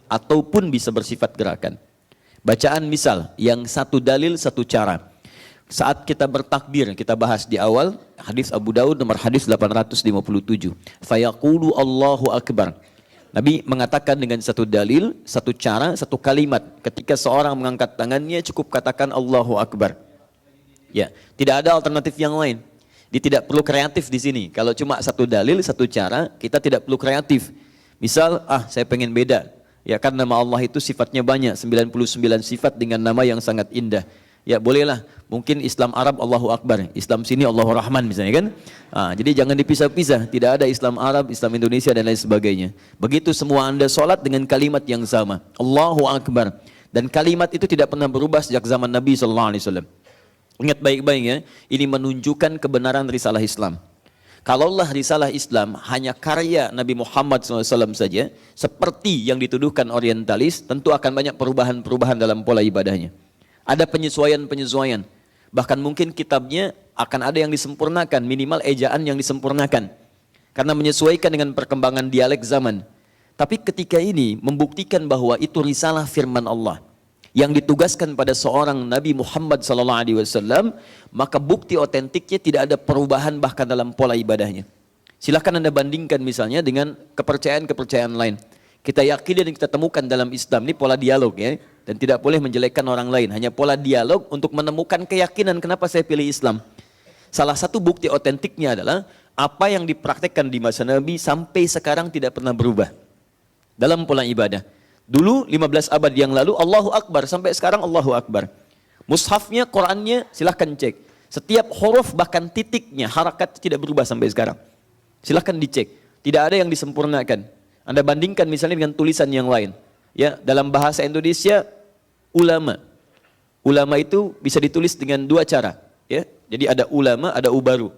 ataupun bisa bersifat gerakan. Bacaan misal, yang satu dalil satu cara. Saat kita bertakbir, kita bahas di awal, hadis Abu Daud nomor hadis 857. Fayaqulu Allahu Akbar. Nabi mengatakan dengan satu dalil, satu cara, satu kalimat. Ketika seorang mengangkat tangannya, cukup katakan Allahu Akbar. Ya, tidak ada alternatif yang lain. Dia tidak perlu kreatif di sini. Kalau cuma satu dalil, satu cara, kita tidak perlu kreatif. Misal, saya pengen beda. Ya kan nama Allah itu sifatnya banyak, 99 sifat dengan nama yang sangat indah. Ya bolehlah, mungkin Islam Arab Allahu Akbar, Islam sini Allahu Rahman misalnya kan. Jadi jangan dipisah-pisah, tidak ada Islam Arab, Islam Indonesia dan lain sebagainya. Begitu semua Anda sholat dengan kalimat yang sama, Allahu Akbar. Dan kalimat itu tidak pernah berubah sejak zaman Nabi SAW. Ingat baik-baik ya, ini menunjukkan kebenaran risalah Islam. Kalaulah risalah Islam hanya karya Nabi Muhammad SAW saja, seperti yang dituduhkan orientalis, tentu akan banyak perubahan-perubahan dalam pola ibadahnya. Ada penyesuaian-penyesuaian. Bahkan mungkin kitabnya akan ada yang disempurnakan, minimal ejaan yang disempurnakan. Karena menyesuaikan dengan perkembangan dialek zaman. Tapi ketika ini membuktikan bahwa itu risalah firman Allah yang ditugaskan pada seorang Nabi Muhammad SAW, maka bukti otentiknya tidak ada perubahan bahkan dalam pola ibadahnya. Silahkan Anda bandingkan misalnya dengan kepercayaan-kepercayaan lain. Kita yakini dan kita temukan dalam Islam ini pola dialog ya, dan tidak boleh menjelekkan orang lain, hanya pola dialog untuk menemukan keyakinan kenapa saya pilih Islam. Salah satu bukti otentiknya adalah apa yang dipraktekkan di masa Nabi sampai sekarang tidak pernah berubah dalam pola ibadah. Dulu 15 abad yang lalu Allahu Akbar, sampai sekarang Allahu Akbar. Mushafnya, Qurannya silahkan cek. Setiap huruf bahkan titiknya, harakat tidak berubah sampai sekarang. Silahkan dicek. Tidak ada yang disempurnakan. Anda bandingkan misalnya dengan tulisan yang lain. Ya, dalam bahasa Indonesia ulama. Ulama itu bisa ditulis dengan dua cara. Ya, jadi ada ulama, ada ubaru.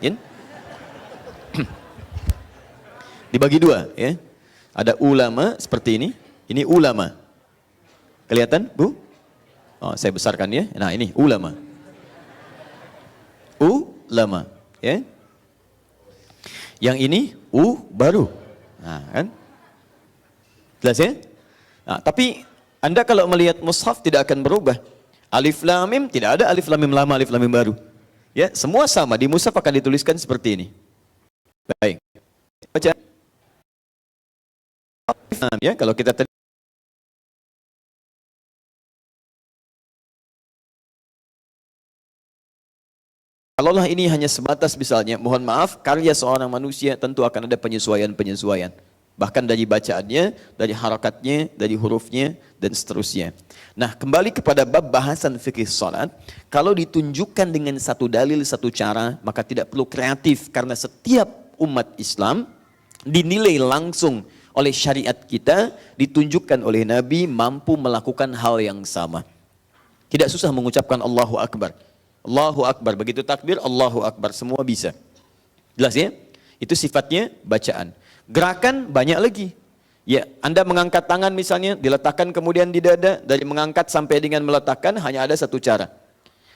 Ya? Dibagi dua. Ya. Ada ulama seperti ini ulama. Kelihatan, Bu? Saya besarkan ya. Nah, ini ulama. Ulama, ya. Yang ini baru. Nah, kan? Jelas ya? Nah, tapi Anda kalau melihat mushaf tidak akan berubah. Alif lam mim tidak ada alif lam mim lama, alif lam mim baru. Ya, semua sama di mushaf akan dituliskan seperti ini. Baik. Baca. Ya, kalau kita kalaulah ini hanya sebatas misalnya, mohon maaf, karya seorang manusia tentu akan ada penyesuaian-penyesuaian. Bahkan dari bacaannya, dari harakatnya, dari hurufnya, dan seterusnya. Nah, kembali kepada bab bahasan fikih salat, kalau ditunjukkan dengan satu dalil, satu cara, maka tidak perlu kreatif, karena setiap umat Islam dinilai langsung oleh syariat kita, ditunjukkan oleh Nabi mampu melakukan hal yang sama. Tidak susah mengucapkan Allahu Akbar. Allahu Akbar, begitu takbir, Allahu Akbar, semua bisa. Jelas ya? Itu sifatnya bacaan. Gerakan banyak lagi. Ya, Anda mengangkat tangan misalnya, diletakkan kemudian di dada, dari mengangkat sampai dengan meletakkan hanya ada satu cara.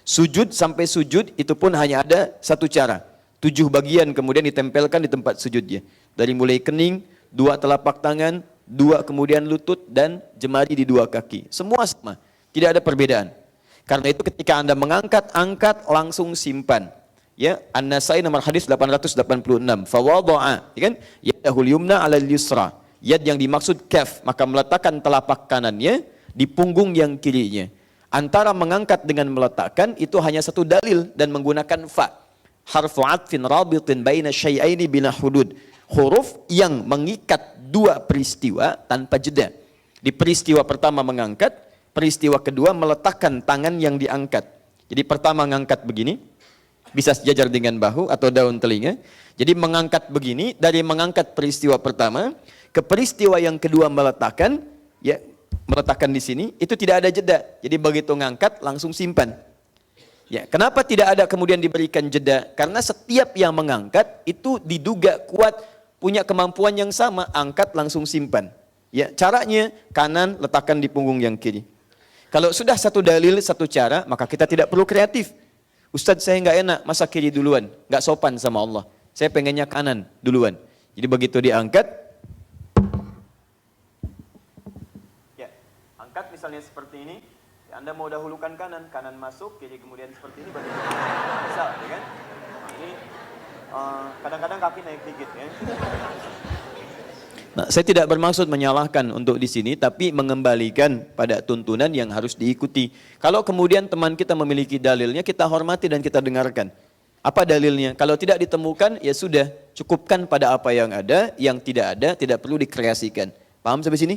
Sujud sampai sujud itu pun hanya ada satu cara. 7 bagian kemudian ditempelkan di tempat sujudnya. Dari mulai kening, 2 telapak tangan, 2 kemudian lutut, dan jemari di 2 kaki. Semua sama, tidak ada perbedaan. Karena itu ketika Anda mengangkat, angkat, langsung simpan. Ya, An-Nasai nomor hadis 886. Fawadha'a, ya kan? Yadahul yumna 'alal yusra. Yad yang dimaksud kaf, maka meletakkan telapak kanannya di punggung yang kirinya. Antara mengangkat dengan meletakkan itu hanya satu dalil dan menggunakan fa. Harfu 'atfin rabitin baina syai'aini bila hudud. Huruf yang mengikat 2 peristiwa tanpa jeda. Di peristiwa pertama mengangkat, peristiwa kedua meletakkan tangan yang diangkat. Jadi pertama mengangkat begini, bisa sejajar dengan bahu atau daun telinga. Jadi mengangkat begini, dari mengangkat peristiwa pertama ke peristiwa yang kedua meletakkan, ya meletakkan di sini, itu tidak ada jeda. Jadi begitu ngangkat langsung simpan. Ya, kenapa tidak ada kemudian diberikan jeda? Karena setiap yang mengangkat itu diduga kuat, punya kemampuan yang sama, angkat langsung simpan. Ya, caranya kanan letakkan di punggung yang kiri. Kalau sudah satu dalil, satu cara, maka kita tidak perlu kreatif. Ustadz saya nggak enak, masa kiri duluan? Nggak sopan sama Allah. Saya pengennya kanan duluan. Jadi begitu diangkat, misalnya seperti ini, ya Anda mau dahulukan kanan, kanan masuk, jadi kemudian seperti ini, baru bisa, ya kan? Nah, ini kadang-kadang kaki naik dikit, ya. Nah, saya tidak bermaksud menyalahkan untuk di sini, tapi mengembalikan pada tuntunan yang harus diikuti. Kalau kemudian teman kita memiliki dalilnya, kita hormati dan kita dengarkan. Apa dalilnya? Kalau tidak ditemukan, ya sudah, cukupkan pada apa yang tidak ada, tidak perlu dikreasikan. Paham sampai sini?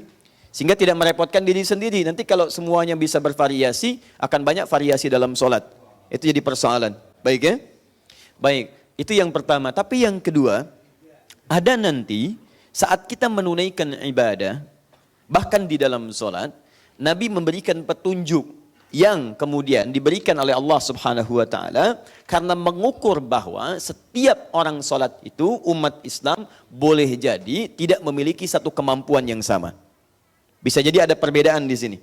Sehingga tidak merepotkan diri sendiri. Nanti kalau semuanya bisa bervariasi, akan banyak variasi dalam sholat. Itu jadi persoalan. Baik ya? Baik, itu yang pertama. Tapi yang kedua, ada nanti saat kita menunaikan ibadah, bahkan di dalam sholat, Nabi memberikan petunjuk yang kemudian diberikan oleh Allah Subhanahu wa Ta'ala karena mengukur bahwa setiap orang sholat itu, umat Islam boleh jadi tidak memiliki satu kemampuan yang sama. Bisa jadi ada perbedaan di sini.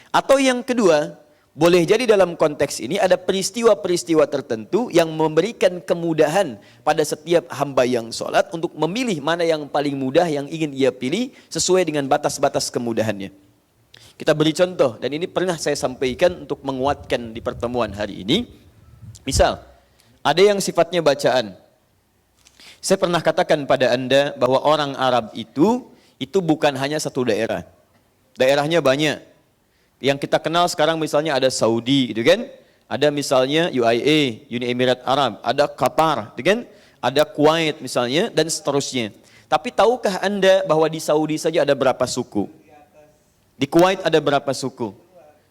Atau yang kedua, boleh jadi dalam konteks ini ada peristiwa-peristiwa tertentu yang memberikan kemudahan pada setiap hamba yang sholat untuk memilih mana yang paling mudah yang ingin ia pilih sesuai dengan batas-batas kemudahannya. Kita beri contoh, dan ini pernah saya sampaikan untuk menguatkan di pertemuan hari ini. Misal, ada yang sifatnya bacaan. Saya pernah katakan pada Anda bahwa orang Arab itu bukan hanya satu daerah. Daerahnya banyak. Yang kita kenal sekarang misalnya ada Saudi, gitu kan? Ada misalnya UAE, Uni Emirat Arab, ada Qatar, gitu kan? Ada Kuwait misalnya, dan seterusnya. Tapi tahukah Anda bahwa di Saudi saja ada berapa suku? Di Kuwait ada berapa suku?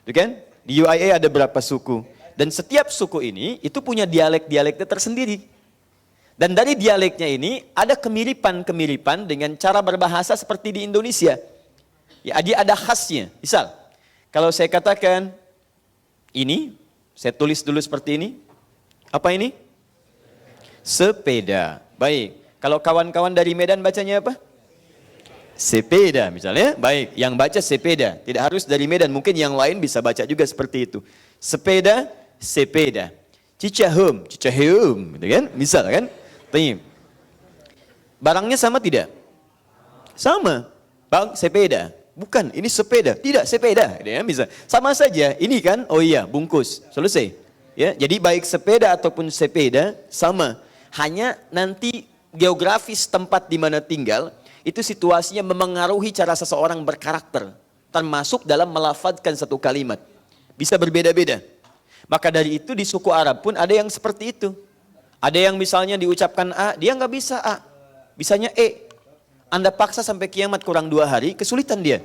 Gitu kan? Di UAE ada berapa suku? Dan setiap suku ini, itu punya dialek-dialeknya tersendiri. Dan dari dialeknya ini, ada kemiripan-kemiripan dengan cara berbahasa seperti di Indonesia. Ya, dia ada khasnya. Misal, kalau saya katakan ini, saya tulis dulu seperti ini. Apa ini? Sepeda. Baik. Kalau kawan-kawan dari Medan bacanya apa? Sepeda misalnya. Baik. Yang baca sepeda. Tidak harus dari Medan. Mungkin yang lain bisa baca juga seperti itu. Sepeda, sepeda. Cicahum, cicahum. Gitu kan? Misal kan? Barangnya sama tidak? Sama. Bang, sepeda. Bukan, ini sepeda. Tidak, sepeda. Ya, bisa. Sama saja. Ini kan, oh iya, bungkus. Selesai. Ya, jadi baik sepeda ataupun sepeda, sama. Hanya nanti geografis tempat di mana tinggal, itu situasinya memengaruhi cara seseorang berkarakter. Termasuk dalam melafadzkan satu kalimat. Bisa berbeda-beda. Maka dari itu di suku Arab pun ada yang seperti itu. Ada yang misalnya diucapkan A, dia nggak bisa A. Bisanya E. Anda paksa sampai kiamat kurang 2 hari, kesulitan dia.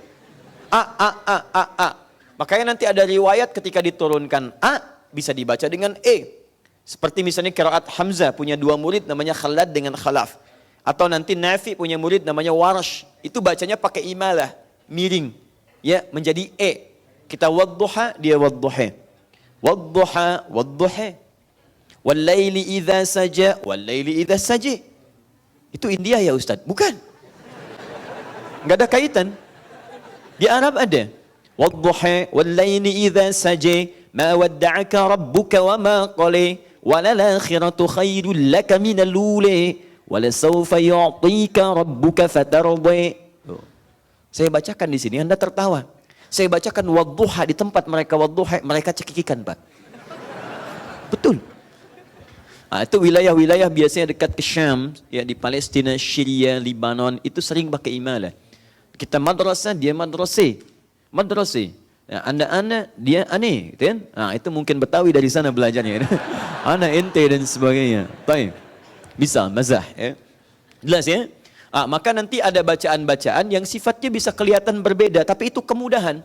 A. Makanya nanti ada riwayat ketika diturunkan A, bisa dibaca dengan E. Seperti misalnya qiraat Hamzah punya 2 murid namanya Khalad dengan Khalaf. Atau nanti Nafi punya murid namanya Warash. Itu bacanya pakai imalah, miring. Ya, menjadi E. Kita wadduha, dia wadduha. Wadduha, wadduha. Wallaili idha saja, wallaili idha saja. Itu India ya Ustaz? Bukan. Enggak ada kaitan. Di Arab ada. Wadduha wallaili idza saja ma wadda'aka rabbuka wa ma qala walal akhiratu khairul laka minal ula wala sawfa yu'tika rabbuka fatarda. Saya bacakan di sini Anda tertawa. Saya bacakan wadduha di tempat mereka wadduha, mereka cekikikan, Pak. Betul. Nah, itu wilayah-wilayah biasanya dekat ke Syam, ya di Palestina, Syria, Lebanon, itu sering pakai imalah. Kita madrasah, dia madrasah. Madrasah. Ya, anda, dia aneh. Gitu kan? Nah, itu mungkin Betawi dari sana belajarnya. Ana ente dan sebagainya. Baik. Bisa, mazah. Ya. Jelas ya? Maka nanti ada bacaan-bacaan yang sifatnya bisa kelihatan berbeda. Tapi itu kemudahan.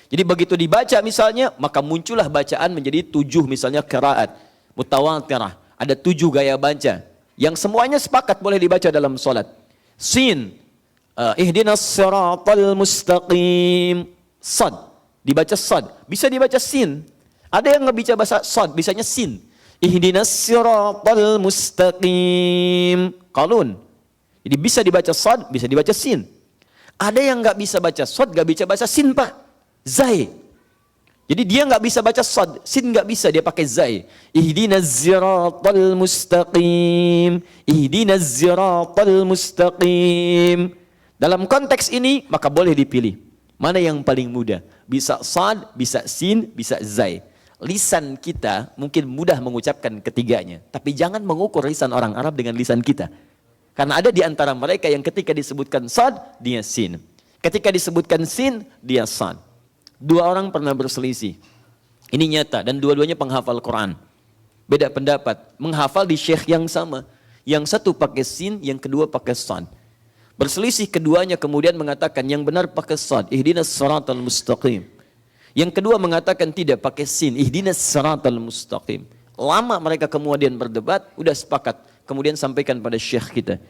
Jadi begitu dibaca misalnya, maka muncullah bacaan menjadi 7 misalnya qiraat. Mutawatirah. Ada 7 gaya baca. Yang semuanya sepakat boleh dibaca dalam solat. Sin. Ihdinas siratal mustaqim. Sad. Dibaca sad. Bisa dibaca sin. Ada yang nggak bisa bahasa sad, bisanya sin. Ihdinas siratal mustaqim. Qalun. Jadi bisa dibaca sad, bisa dibaca sin. Ada yang nggak bisa baca sad, nggak bisa baca sin, Pak. Zai. Jadi dia nggak bisa baca sad, sin nggak bisa, dia pakai zai. Ihdinas siratal mustaqim. Ihdinas siratal mustaqim. Dalam konteks ini maka boleh dipilih. Mana yang paling mudah? Bisa sad, bisa sin, bisa zai. Lisan kita mungkin mudah mengucapkan ketiganya. Tapi jangan mengukur lisan orang Arab dengan lisan kita. Karena ada di antara mereka yang ketika disebutkan sad, dia sin. Ketika disebutkan sin, dia sad. Dua orang pernah berselisih. Ini nyata dan dua-duanya penghafal Quran. Beda pendapat. Menghafal di syekh yang sama. Yang satu pakai sin, yang kedua pakai sad. Berselisih keduanya kemudian mengatakan yang benar pakai sad, ihdinas siratal mustaqim. Yang kedua mengatakan tidak, pakai sin, ihdinas siratal mustaqim. Lama mereka kemudian berdebat, udah sepakat. Kemudian sampaikan pada syekh kita.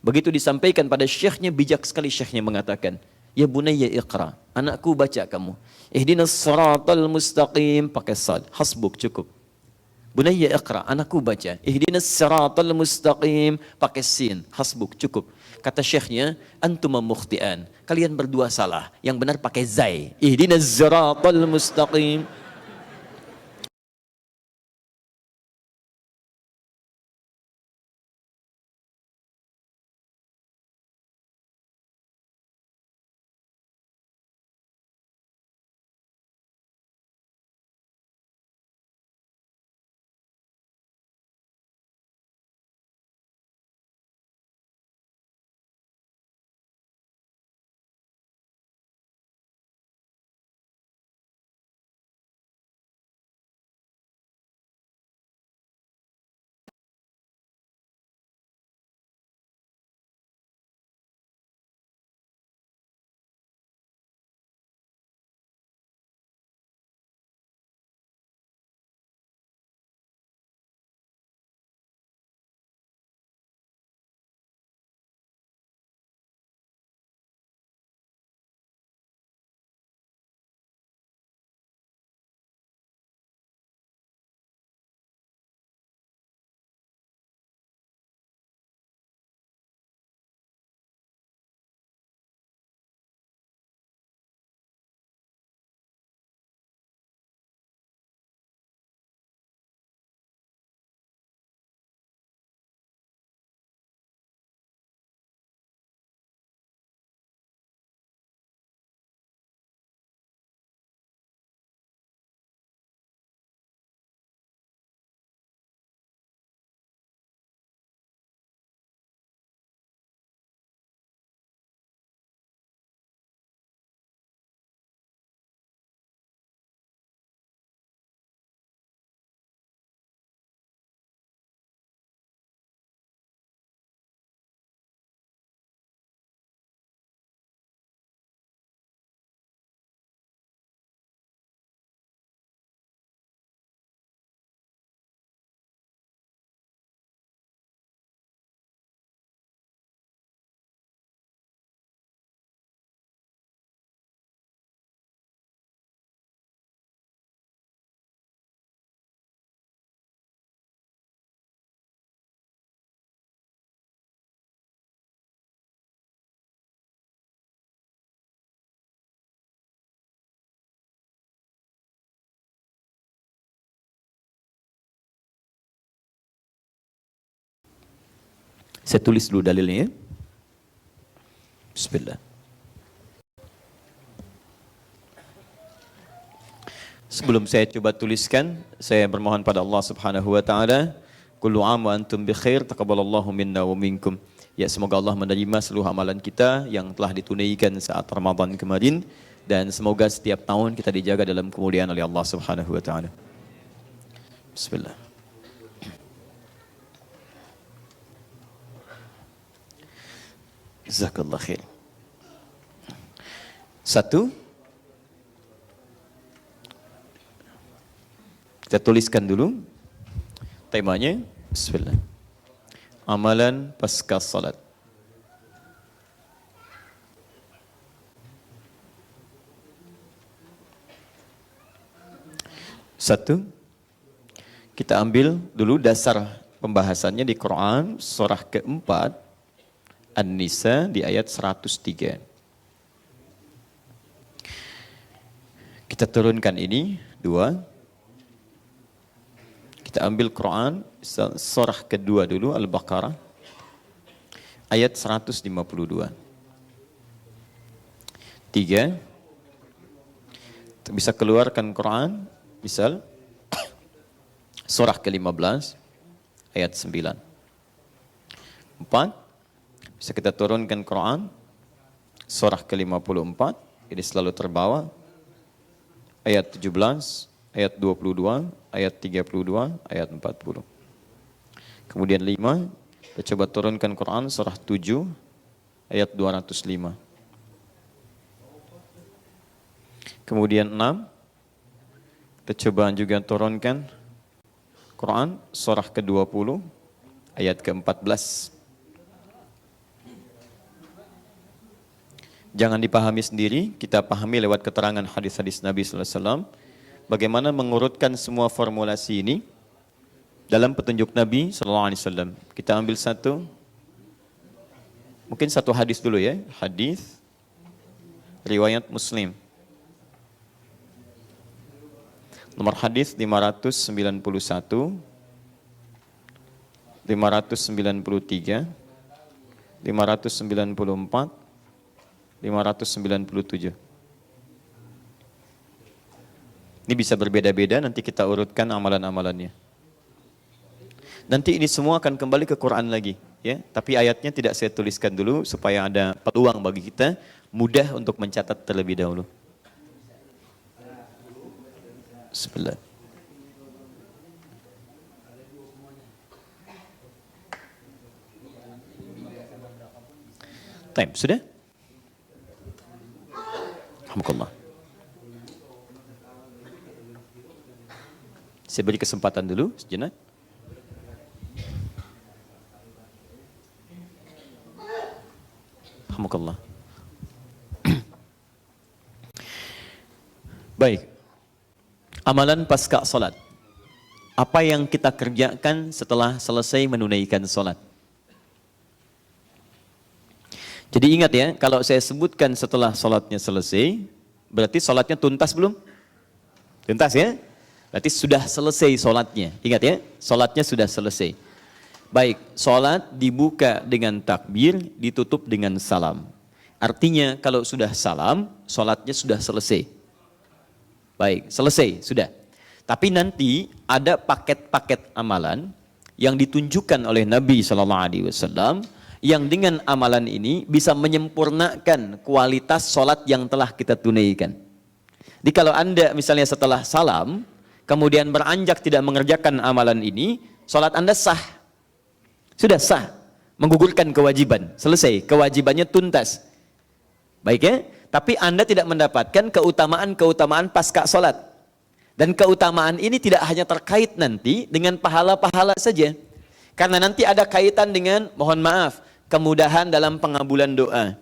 Begitu disampaikan pada syekhnya, bijak sekali syekhnya mengatakan, ya bunayya iqra, anakku baca kamu. Ihdinas siratal mustaqim, pakai sad, hasbuk, cukup. Bunayya iqra, anakku baca. Ihdinas siratal mustaqim, pakai sin, hasbuk, cukup. Kata syekhnya, antuma mukhtian. Kalian berdua salah. Yang benar pakai zai. Ihdinas siratal mustaqim. Saya tulis dulu dalilnya ya. Bismillah. Sebelum saya coba tuliskan, saya bermohon pada Allah Subhanahu wa taala, kullu 'am wa antum bi khair, taqabbalallahu minna wa minkum. Ya, semoga Allah menerima seluruh amalan kita yang telah ditunaikan saat Ramadan kemarin dan semoga setiap tahun kita dijaga dalam kemuliaan oleh Allah Subhanahu wa taala. Bismillah. Jazakallah khair. Satu, kita tuliskan dulu temanya. Bismillah. Amalan pasca salat. Satu, kita ambil dulu dasar pembahasannya di Quran surah keempat An-Nisa di ayat 103. Kita turunkan ini, dua. Kita ambil Quran, surah kedua dulu, Al-Baqarah, ayat 152. Tiga, bisa keluarkan Quran, misal surah ke-15 ayat 9. 4, bisa kita turunkan Quran, surah ke-54, ini selalu terbawa, ayat 17, ayat 22, ayat 32, ayat 40. Kemudian 5, kita coba turunkan Quran, surah 7, ayat 205. Kemudian 6, kita coba juga turunkan Quran, surah ke-20, ayat ke-14. Jangan dipahami sendiri, kita pahami lewat keterangan hadis-hadis Nabi sallallahu alaihi wasallam. Bagaimana mengurutkan semua formulasi ini dalam petunjuk Nabi sallallahu alaihi wasallam. Kita ambil satu, mungkin satu hadis dulu ya, hadis riwayat Muslim. Nomor hadis 591, 593, 594, 597. Ini bisa berbeda-beda, nanti kita urutkan amalan-amalannya. Nanti ini semua akan kembali ke Quran lagi, ya. Tapi ayatnya tidak saya tuliskan dulu supaya ada peluang bagi kita mudah untuk mencatat terlebih dahulu. Bismillah. Time sudah? Alhamdulillah. Saya beri kesempatan dulu sejenak. Alhamdulillah. Baik. Amalan pasca salat. Apa yang kita kerjakan setelah selesai menunaikan salat? Jadi ingat ya, kalau saya sebutkan setelah salatnya selesai, berarti salatnya tuntas belum? Tuntas ya? Berarti sudah selesai salatnya. Ingat ya, salatnya sudah selesai. Baik, salat dibuka dengan takbir, ditutup dengan salam. Artinya kalau sudah salam, salatnya sudah selesai. Baik, selesai, sudah. Tapi nanti ada paket-paket amalan yang ditunjukkan oleh Nabi SAW yang dengan amalan ini bisa menyempurnakan kualitas sholat yang telah kita tunaikan. Jadi kalau Anda misalnya setelah salam, kemudian beranjak tidak mengerjakan amalan ini, sholat Anda sah. Sudah sah, menggugurkan kewajiban, selesai, kewajibannya tuntas. Baik ya? Tapi Anda tidak mendapatkan keutamaan-keutamaan pasca sholat. Dan keutamaan ini tidak hanya terkait nanti dengan pahala-pahala saja. Karena nanti ada kaitan dengan, mohon maaf, kemudahan dalam pengabulan doa.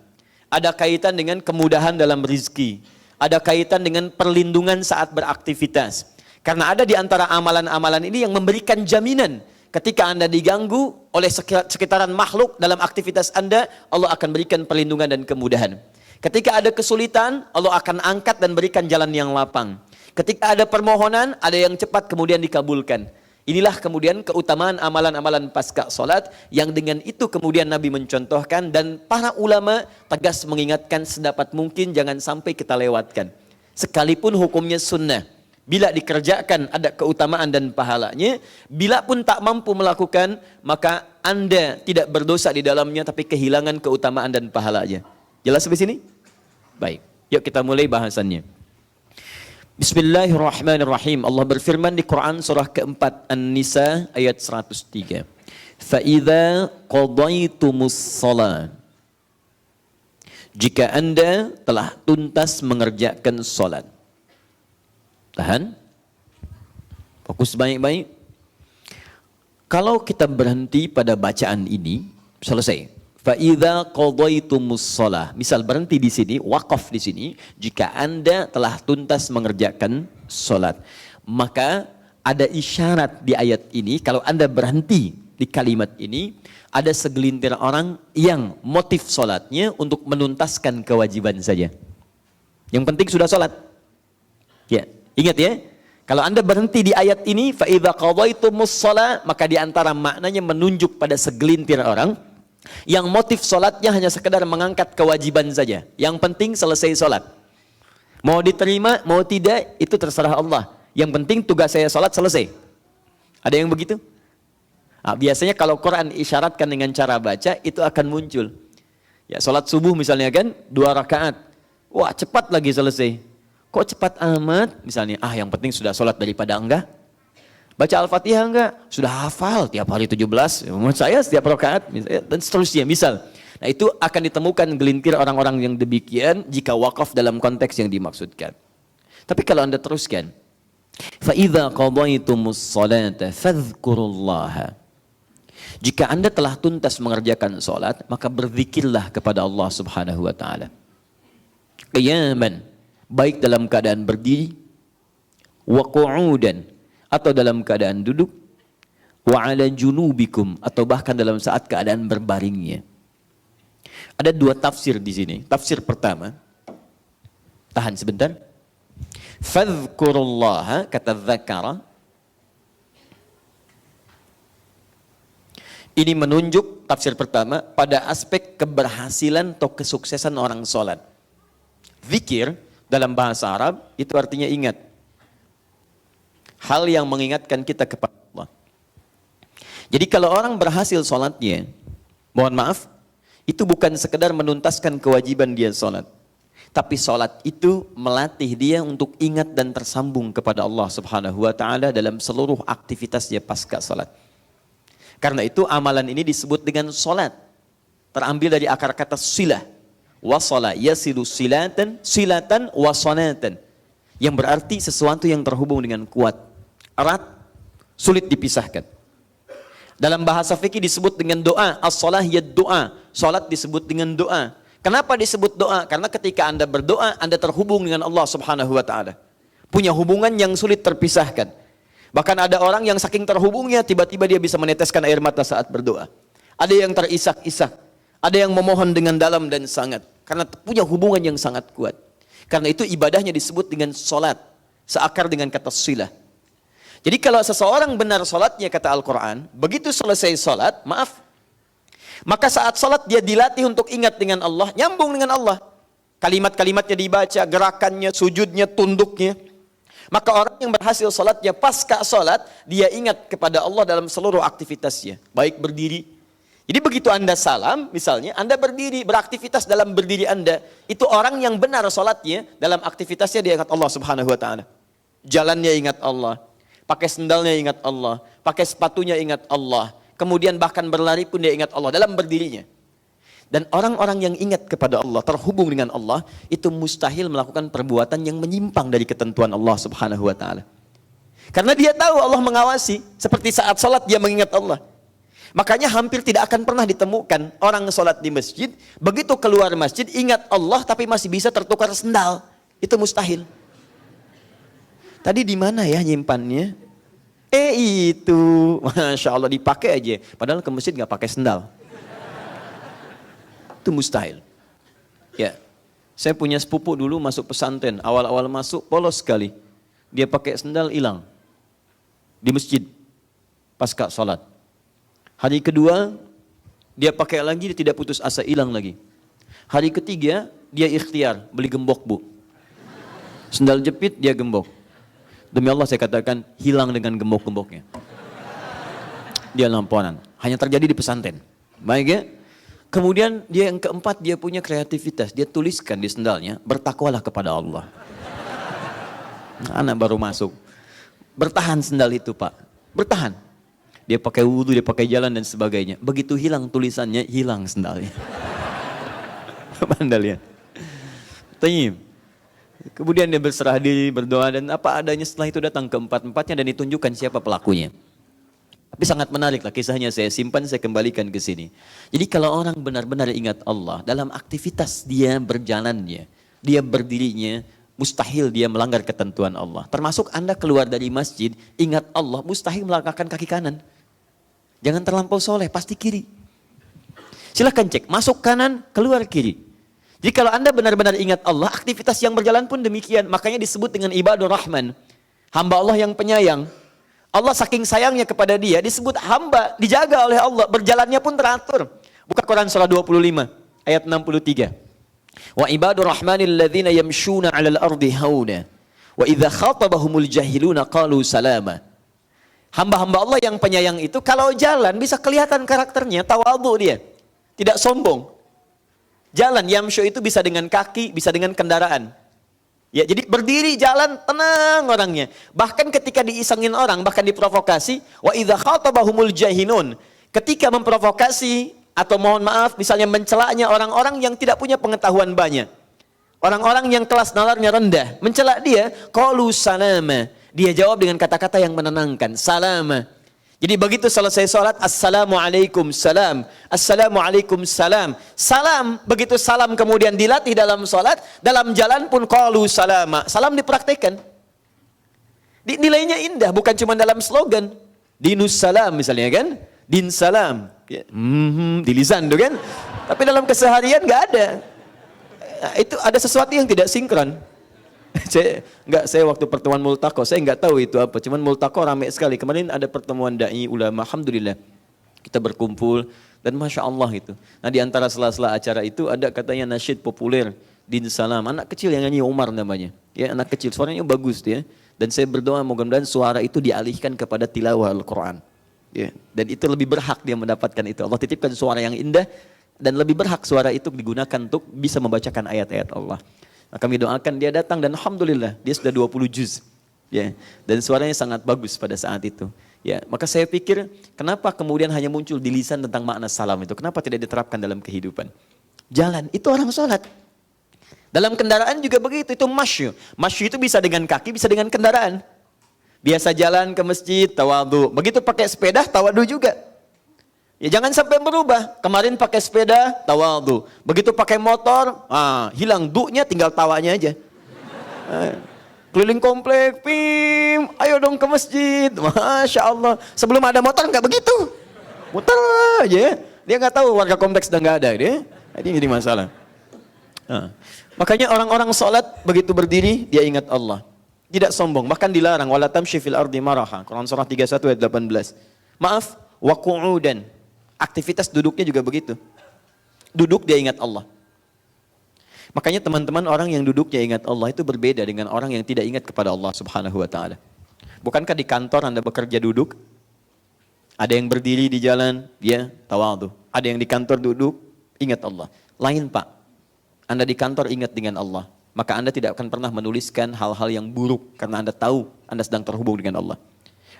Ada kaitan dengan kemudahan dalam rizki. Ada kaitan dengan perlindungan saat beraktivitas. Karena ada di antara amalan-amalan ini yang memberikan jaminan. Ketika Anda diganggu oleh sekitaran makhluk dalam aktivitas Anda, Allah akan berikan perlindungan dan kemudahan. Ketika ada kesulitan, Allah akan angkat dan berikan jalan yang lapang. Ketika ada permohonan, ada yang cepat kemudian dikabulkan. Inilah kemudian keutamaan amalan-amalan pasca salat yang dengan itu kemudian Nabi mencontohkan dan para ulama tegas mengingatkan sedapat mungkin jangan sampai kita lewatkan. Sekalipun hukumnya sunnah, bila dikerjakan ada keutamaan dan pahalanya, bila pun tak mampu melakukan, maka Anda tidak berdosa di dalamnya tapi kehilangan keutamaan dan pahalanya. Jelas sampai sini? Baik, yuk kita mulai bahasannya. Bismillahirrahmanirrahim. Allah berfirman di Quran surah keempat An-Nisa ayat 103. فَإِذَا قَضَيْتُمُ الصَّلَاةَ, jika Anda telah tuntas mengerjakan salat. Tahan. Fokus baik-baik. Kalau kita berhenti pada bacaan ini, selesai. Fa'idha qadaytumus shalah. Misal berhenti di sini, wakaf di sini, jika Anda telah tuntas mengerjakan salat. Maka ada isyarat di ayat ini, kalau Anda berhenti di kalimat ini, ada segelintir orang yang motif salatnya untuk menuntaskan kewajiban saja. Yang penting sudah salat. Ya, ingat ya. Kalau Anda berhenti di ayat ini, fa'idha qadaytumus shalah, maka di antara maknanya menunjuk pada segelintir orang yang motif sholatnya hanya sekedar mengangkat kewajiban saja. Yang penting selesai sholat. Mau diterima, mau tidak, itu terserah Allah. Yang penting tugas saya sholat selesai. Ada yang begitu? Nah, biasanya kalau Quran isyaratkan dengan cara baca, itu akan muncul. Ya, sholat subuh misalnya kan, 2 rakaat. Wah, cepat lagi selesai. Kok cepat amat? Misalnya, yang penting sudah sholat daripada enggak. Baca Al-Fatihah enggak? Sudah hafal tiap hari 17. Menurut saya setiap rakaat, dan seterusnya. Misal. Nah, itu akan ditemukan gelintir orang-orang yang demikian jika wakaf dalam konteks yang dimaksudkan. Tapi kalau Anda teruskan, فَإِذَا قَضَيْتُمُ الصَّلَاةَ فَاذْكُرُوا اللَّهَ. Jika Anda telah tuntas mengerjakan salat, maka berzikirlah kepada Allah Subhanahu wa taala. Qiyaman, baik dalam keadaan berdiri, wa qu'udan, atau dalam keadaan duduk, wa 'ala junubikum, atau bahkan dalam saat keadaan berbaringnya. Ada 2 tafsir di sini. Tafsir pertama, tahan sebentar. Fadhkurullaha, kata dzakara, ini menunjuk tafsir pertama pada aspek keberhasilan atau kesuksesan orang sholat. Zikir dalam bahasa Arab itu artinya ingat. Hal yang mengingatkan kita kepada Allah. Jadi kalau orang berhasil sholatnya, mohon maaf, itu bukan sekedar menuntaskan kewajiban dia sholat. Tapi sholat itu melatih dia untuk ingat dan tersambung kepada Allah Subhanahu wa ta'ala dalam seluruh aktivitasnya pasca sholat. Karena itu amalan ini disebut dengan sholat. Terambil dari akar kata silah. Wasala yasilu silatan, silatan wasanatan. Yang berarti sesuatu yang terhubung dengan kuat, erat, sulit dipisahkan. Dalam bahasa fikih disebut dengan doa. As-salah ya doa. Salat disebut dengan doa. Kenapa disebut doa? Karena ketika Anda berdoa, Anda terhubung dengan Allah Subhanahu wa ta'ala. Punya hubungan yang sulit terpisahkan. Bahkan ada orang yang saking terhubungnya, tiba-tiba dia bisa meneteskan air mata saat berdoa. Ada yang terisak-isak. Ada yang memohon dengan dalam dan sangat. Karena punya hubungan yang sangat kuat. Karena itu ibadahnya disebut dengan salat. Seakar dengan kata silah. Jadi kalau seseorang benar salatnya, kata Al-Quran, begitu selesai salat, maaf, maka saat salat dia dilatih untuk ingat dengan Allah, nyambung dengan Allah. Kalimat-kalimatnya dibaca, gerakannya, sujudnya, tunduknya. Maka orang yang berhasil salatnya pasca salat, dia ingat kepada Allah dalam seluruh aktivitasnya. Baik berdiri. Jadi begitu Anda salam, misalnya, Anda berdiri, beraktivitas dalam berdiri Anda. Itu orang yang benar salatnya, dalam aktivitasnya dia ingat Allah Subhanahu wa ta'ala. Jalannya ingat Allah. Pakai sendalnya ingat Allah. Pakai sepatunya ingat Allah. Kemudian bahkan berlari pun dia ingat Allah dalam berdirinya. Dan orang-orang yang ingat kepada Allah, terhubung dengan Allah, itu mustahil melakukan perbuatan yang menyimpang dari ketentuan Allah Subhanahu wa ta'ala. Karena dia tahu Allah mengawasi, seperti saat salat dia mengingat Allah. Makanya hampir tidak akan pernah ditemukan orang salat di masjid, begitu keluar masjid ingat Allah tapi masih bisa tertukar sendal. Itu mustahil. Tadi di mana ya nyimpannya? Itu, Masya Allah dipakai aja. Padahal ke masjid nggak pakai sendal. Itu mustahil. Ya, saya punya sepupu dulu masuk pesantren. Awal-awal masuk polos sekali. Dia pakai sendal hilang di masjid pasca sholat. Hari kedua dia pakai lagi, dia tidak putus asa, hilang lagi. Hari ketiga dia ikhtiar beli gembok, bu. Sendal jepit dia gembok. Demi Allah saya katakan hilang dengan gembok-gemboknya. Dia lamponan. Hanya terjadi di pesantren. Baik ya. Kemudian dia yang keempat, dia punya kreativitas. Dia tuliskan di sendalnya, bertakwalah kepada Allah. Anak baru masuk. Bertahan sendal itu, Pak. Bertahan. Dia pakai wudhu, dia pakai jalan dan sebagainya. Begitu hilang tulisannya, hilang sendalnya. Bandal ya. Tayyib. Kemudian dia berserah diri, berdoa, dan apa adanya setelah itu datang keempat-empatnya dan ditunjukkan siapa pelakunya. Tapi sangat menarik lah kisahnya, saya simpan, saya kembalikan ke sini. Jadi kalau orang benar-benar ingat Allah, dalam aktivitas dia berjalannya, dia berdirinya, mustahil dia melanggar ketentuan Allah. Termasuk Anda keluar dari masjid, ingat Allah, mustahil melangkahkan kaki kanan. Jangan terlampau soleh, pasti kiri. Silahkan cek, masuk kanan, keluar kiri. Jadi kalau Anda benar-benar ingat Allah, aktivitas yang berjalan pun demikian. Makanya disebut dengan ibadur rahman. Hamba Allah yang penyayang. Allah saking sayangnya kepada dia, disebut hamba, dijaga oleh Allah. Berjalannya pun teratur. Buka Quran surah 25, ayat 63. Wa ibadur rahmanil ladzina yamshuna 'alal ardi hauna wa idza khatabahumul jahiluna qalu salama. Hamba-hamba Allah yang penyayang itu kalau jalan bisa kelihatan karakternya, tawadhu dia. Tidak sombong. Jalan yamshu itu bisa dengan kaki, bisa dengan kendaraan. Ya, jadi berdiri jalan tenang orangnya. Bahkan ketika diisengin orang, bahkan diprovokasi, wa idza khatabahumul jahilun. Ketika memprovokasi atau mohon maaf misalnya mencelaknya orang-orang yang tidak punya pengetahuan banyak. Orang-orang yang kelas nalarnya rendah, mencelak dia, qalu salama. Dia jawab dengan kata-kata yang menenangkan, salama. Jadi begitu selesai sholat, assalamualaikum salam, assalamualaikum salam. Salam, begitu salam kemudian dilatih dalam sholat, dalam jalan pun qalu salama. Salam dipraktekkan. Nilainya indah, bukan cuma dalam slogan. Dinus salam misalnya kan, din salam. Ya. Di lisan tuh kan. Tapi dalam keseharian nggak ada. Itu ada sesuatu yang tidak sinkron. Saya waktu pertemuan multaqo, saya nggak tahu itu apa. Cuman multaqo ramai sekali. Kemarin ada pertemuan dai ulama, alhamdulillah kita berkumpul dan masya Allah itu. Nah di antara sela-sela acara itu ada katanya nasyid populer din salam. Anak kecil yang nyanyi Umar namanya. Ya anak kecil, suaranya bagus dia. Dan saya berdoa mudah-mudahan suara itu dialihkan kepada tilawah Al-Quran. Ya. Dan itu lebih berhak dia mendapatkan itu. Allah titipkan suara yang indah dan lebih berhak suara itu digunakan untuk bisa membacakan ayat-ayat Allah. Nah, kami doakan dia datang dan alhamdulillah dia sudah 20 juz. Ya. Dan suaranya sangat bagus pada saat itu. Ya, maka saya pikir kenapa kemudian hanya muncul di lisan tentang makna salam itu? Kenapa tidak diterapkan dalam kehidupan? Jalan, itu orang sholat. Dalam kendaraan juga begitu, itu masyu. Masyu itu bisa dengan kaki, bisa dengan kendaraan. Biasa jalan ke masjid, tawadhu. Begitu pakai sepeda, tawadhu juga. Ya jangan sampai berubah. Kemarin pakai sepeda, tawadhu. Begitu pakai motor, hilang du'nya, tinggal tawanya aja. Keliling komplek, pim, ayo dong ke masjid. Masya Allah. Sebelum ada motor nggak begitu. Muter aja ya. Dia nggak tahu warga kompleks sudah nggak ada. Dia. Ini jadi masalah. Makanya orang-orang sholat begitu berdiri, dia ingat Allah. Tidak sombong, bahkan dilarang. Wala tamshi fil ardi maraha. Quran surah 31 ayat 18. Maaf, wa qu'udan. Aktivitas duduknya juga begitu. Duduk dia ingat Allah. Makanya teman-teman orang yang duduknya ingat Allah itu berbeda dengan orang yang tidak ingat kepada Allah Subhanahu wa taala. Bukankah di kantor Anda bekerja duduk? Ada yang berdiri di jalan, dia tawadhu. Ada yang di kantor duduk, ingat Allah. Lain Pak. Anda di kantor ingat dengan Allah. Maka Anda tidak akan pernah menuliskan hal-hal yang buruk karena Anda tahu Anda sedang terhubung dengan Allah.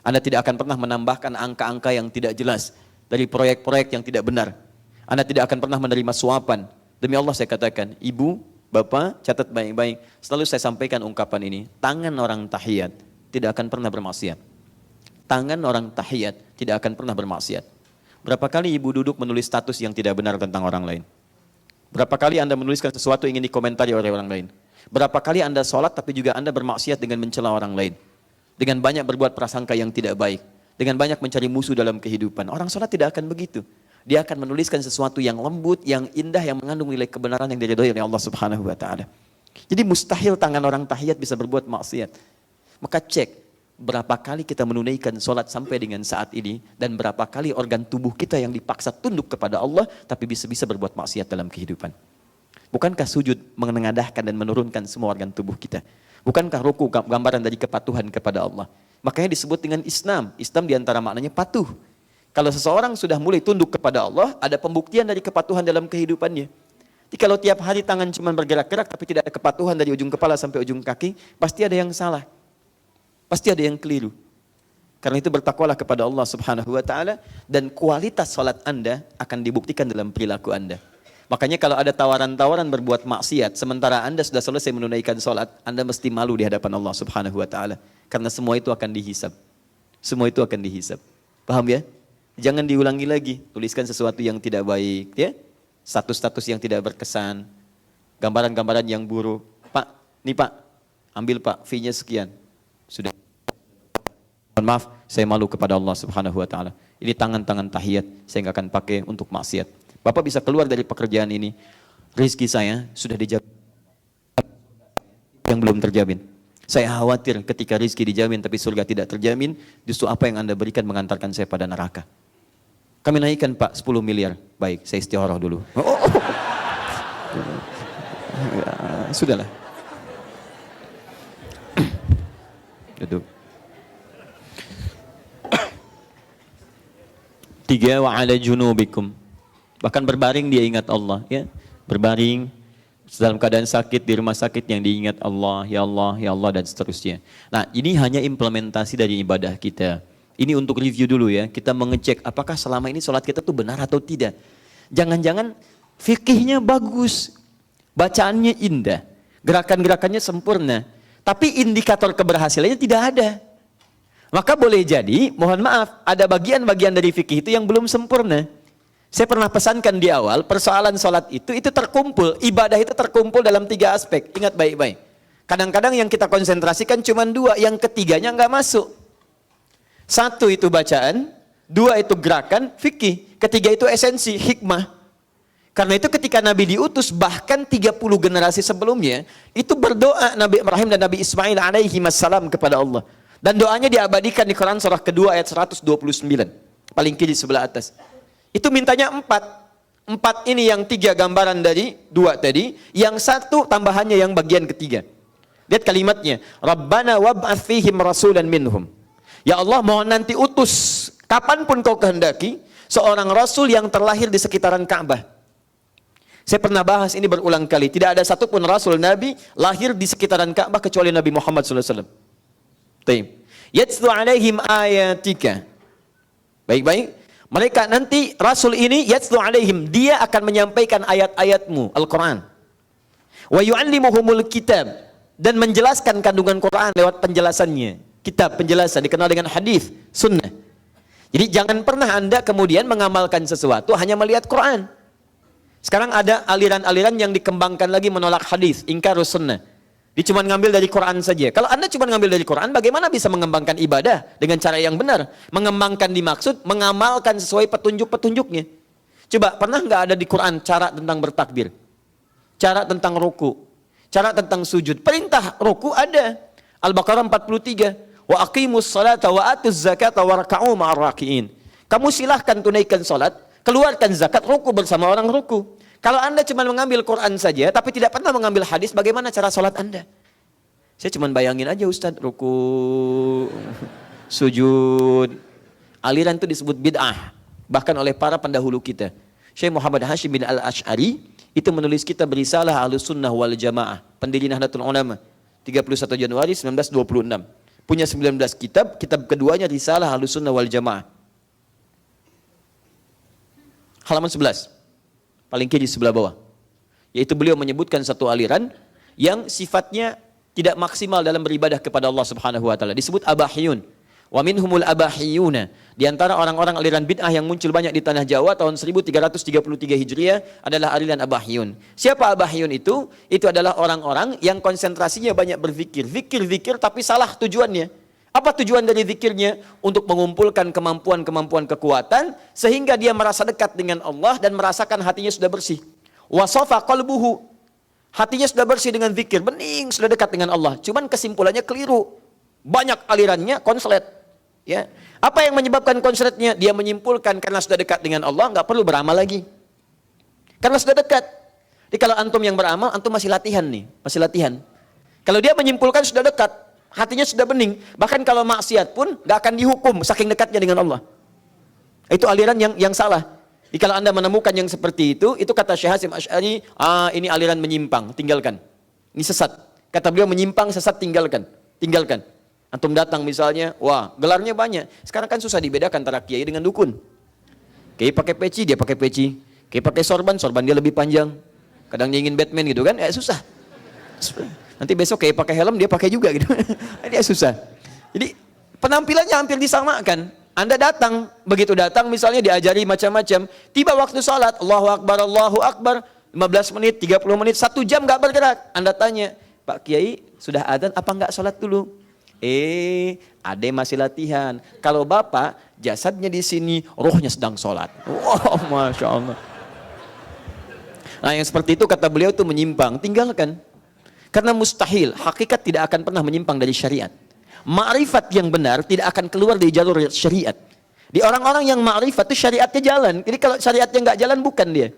Anda tidak akan pernah menambahkan angka-angka yang tidak jelas dari proyek-proyek yang tidak benar. Anda tidak akan pernah menerima suapan. Demi Allah saya katakan, ibu, bapak, catat baik-baik. Selalu saya sampaikan ungkapan ini. Tangan orang tahiyat tidak akan pernah bermaksiat. Tangan orang tahiyat tidak akan pernah bermaksiat. Berapa kali ibu duduk menulis status yang tidak benar tentang orang lain? Berapa kali Anda menuliskan sesuatu yang ingin dikomentari oleh orang lain? Berapa kali Anda sholat tapi juga Anda bermaksiat dengan mencela orang lain? Dengan banyak berbuat prasangka yang tidak baik. Dengan banyak mencari musuh dalam kehidupan. Orang sholat tidak akan begitu. Dia akan menuliskan sesuatu yang lembut, yang indah, yang mengandung nilai kebenaran yang diridhoi oleh Allah Subhanahu wa taala. Jadi mustahil tangan orang tahiyat bisa berbuat maksiat. Maka cek berapa kali kita menunaikan sholat sampai dengan saat ini dan berapa kali organ tubuh kita yang dipaksa tunduk kepada Allah tapi bisa-bisa berbuat maksiat dalam kehidupan. Bukankah sujud menengadahkan dan menurunkan semua organ tubuh kita? Bukankah ruku gambaran dari kepatuhan kepada Allah? Makanya disebut dengan Islam. Islam diantara maknanya patuh. Kalau seseorang sudah mulai tunduk kepada Allah, ada pembuktian dari kepatuhan dalam kehidupannya. Jadi kalau tiap hari tangan cuma bergerak-gerak tapi tidak ada kepatuhan dari ujung kepala sampai ujung kaki, pasti ada yang salah. Pasti ada yang keliru. Karena itu bertakwalah kepada Allah Subhanahu wa taala dan kualitas salat Anda akan dibuktikan dalam perilaku Anda. Makanya kalau ada tawaran-tawaran berbuat maksiat sementara Anda sudah selesai menunaikan salat, Anda mesti malu di hadapan Allah Subhanahu wa taala karena semua itu akan dihisab. Semua itu akan dihisab. Paham ya? Jangan diulangi lagi, tuliskan sesuatu yang tidak baik, ya. Status-status yang tidak berkesan, gambaran-gambaran yang buruk. Pak, nih Pak, ambil Pak, fee-nya sekian. Sudah. Mohon maaf, saya malu kepada Allah Subhanahu wa taala. Ini tangan-tangan tahiyat, saya nggak akan pakai untuk maksiat. Bapak bisa keluar dari pekerjaan ini, rezeki saya sudah dijamin yang belum terjamin. Saya khawatir ketika rezeki dijamin tapi surga tidak terjamin, justru apa yang Anda berikan mengantarkan saya pada neraka. Kami naikkan Pak 10 miliar. Baik, saya istikharah dulu. Sudahlah. Duduk. 3 wa ala junubikum. Bahkan berbaring dia ingat Allah, ya. Berbaring dalam keadaan sakit di rumah sakit yang diingat Allah, ya Allah dan seterusnya. Nah, ini hanya implementasi dari ibadah kita. Ini untuk review dulu ya. Kita mengecek apakah selama ini sholat kita tuh benar atau tidak. Jangan-jangan fikihnya bagus, bacaannya indah, gerakan-gerakannya sempurna, tapi indikator keberhasilannya tidak ada. Maka boleh jadi, mohon maaf, ada bagian-bagian dari fikih itu yang belum sempurna. Saya pernah pesankan di awal, persoalan sholat itu terkumpul, ibadah itu terkumpul dalam 3 aspek. Ingat baik-baik. Kadang-kadang yang kita konsentrasikan cuma 2, yang ketiganya nggak masuk. 1 itu bacaan, 2 itu gerakan, fikih. Ketiga itu esensi, hikmah. Karena itu ketika Nabi diutus, bahkan 30 generasi sebelumnya, itu berdoa Nabi Ibrahim dan Nabi Ismail alaihi wassalam kepada Allah. Dan doanya diabadikan di Quran surah kedua ayat 129. Paling kiri sebelah atas. Itu mintanya 4. 4 ini yang 3 gambaran dari 2 tadi. Yang 1 tambahannya yang bagian ketiga. Lihat kalimatnya. Rabbana wab'ath fihim rasulan minhum. Ya Allah, mohon nanti utus kapanpun kau kehendaki seorang rasul yang terlahir di sekitaran Ka'bah. Saya pernah bahas ini berulang kali. Tidak ada satupun rasul Nabi lahir di sekitaran Ka'bah kecuali Nabi Muhammad SAW. Yatslu alaihim ayatika. Baik-baik. Mereka nanti Rasul ini yatslu alaihim, dia akan menyampaikan ayat-ayatmu Al-Quran. Wa yu'allimuhumul kitab, dan menjelaskan kandungan Quran lewat penjelasannya. Kitab penjelasan dikenal dengan hadis, sunnah. Jadi jangan pernah Anda kemudian mengamalkan sesuatu hanya melihat Quran. Sekarang ada aliran-aliran yang dikembangkan lagi menolak hadis, ingkarus sunnah. Dia cuma ngambil dari Quran saja. Kalau Anda cuma ngambil dari Quran, bagaimana bisa mengembangkan ibadah dengan cara yang benar? Mengembangkan dimaksud, mengamalkan sesuai petunjuk-petunjuknya. Coba, pernah nggak ada di Quran cara tentang bertakbir? Cara tentang ruku? Cara tentang sujud? Perintah ruku ada. Al-Baqarah 43. Wa aqimus salata wa atuz zakata wa raka'u ma'ar raki'in. Kamu silahkan tunaikan salat, keluarkan zakat, ruku bersama orang ruku. Kalau Anda cuma mengambil Quran saja, tapi tidak pernah mengambil hadis, bagaimana cara sholat Anda? Saya cuma bayangin aja Ustadz, ruku, sujud. Aliran itu disebut bid'ah, bahkan oleh para pendahulu kita. Syekh Muhammad Hashim bin Al-Ash'ari, itu menulis kitab berisalah Ahlus Sunnah wal Jamaah, pendiri Nahdlatul Ulama, 31 Januari 1926. Punya 19 kitab, kitab keduanya risalah Ahlus Sunnah wal Jamaah. Halaman 11. Paling kiri sebelah bawah. Yaitu beliau menyebutkan satu aliran yang sifatnya tidak maksimal dalam beribadah kepada Allah Subhanahu wa taala. Disebut abahiyun. Wa minhumul abahiyuna. Di antara orang-orang aliran bid'ah yang muncul banyak di tanah Jawa tahun 1333 Hijriah adalah aliran abahiyun. Siapa abahiyun itu? Itu adalah orang-orang yang konsentrasinya banyak berzikir. Zikir-zikir tapi salah tujuannya. Apa tujuan dari zikirnya? Untuk mengumpulkan kemampuan-kemampuan kekuatan sehingga dia merasa dekat dengan Allah dan merasakan hatinya sudah bersih. Wasafa qalbuhu. Hatinya sudah bersih dengan zikir, bening, sudah dekat dengan Allah. Cuman kesimpulannya keliru. Banyak alirannya konslet. Ya. Apa yang menyebabkan konsletnya? Dia menyimpulkan karena sudah dekat dengan Allah, nggak perlu beramal lagi. Karena sudah dekat. Jadi kalau antum yang beramal, antum masih latihan nih, masih latihan. Kalau dia menyimpulkan sudah dekat, hatinya sudah bening, bahkan kalau maksiat pun gak akan dihukum saking dekatnya dengan Allah. Itu aliran yang salah. Jadi kalau Anda menemukan yang seperti itu kata Syekh Hasyim Asy'ari, ini aliran menyimpang, tinggalkan. Ini sesat. Kata beliau menyimpang, sesat, tinggalkan. Tinggalkan. Antum datang misalnya, wah gelarnya banyak. Sekarang kan susah dibedakan antara kiai dengan dukun. Kiai pakai peci, dia pakai peci. Kiai pakai sorban dia lebih panjang. Kadang dia ingin Batman gitu kan, susah. Nanti besok kayak pakai helm dia pakai juga gitu. Dia susah. Jadi penampilannya hampir disamakan. Anda datang, begitu datang misalnya diajari macam-macam. Tiba waktu salat, Allahu Akbar, 15 menit, 30 menit, 1 jam gak bergerak. Anda tanya, Pak Kiai sudah adzan apa enggak salat dulu? Ade masih latihan. Kalau Bapak jasadnya di sini, rohnya sedang salat. Wow, Masya Allah. Nah yang seperti itu kata beliau itu menyimpang, tinggalkan. Karena mustahil, hakikat tidak akan pernah menyimpang dari syariat. Ma'rifat yang benar tidak akan keluar dari jalur syariat. Di orang-orang yang ma'rifat itu syariatnya jalan. Jadi kalau syariatnya nggak jalan, bukan dia.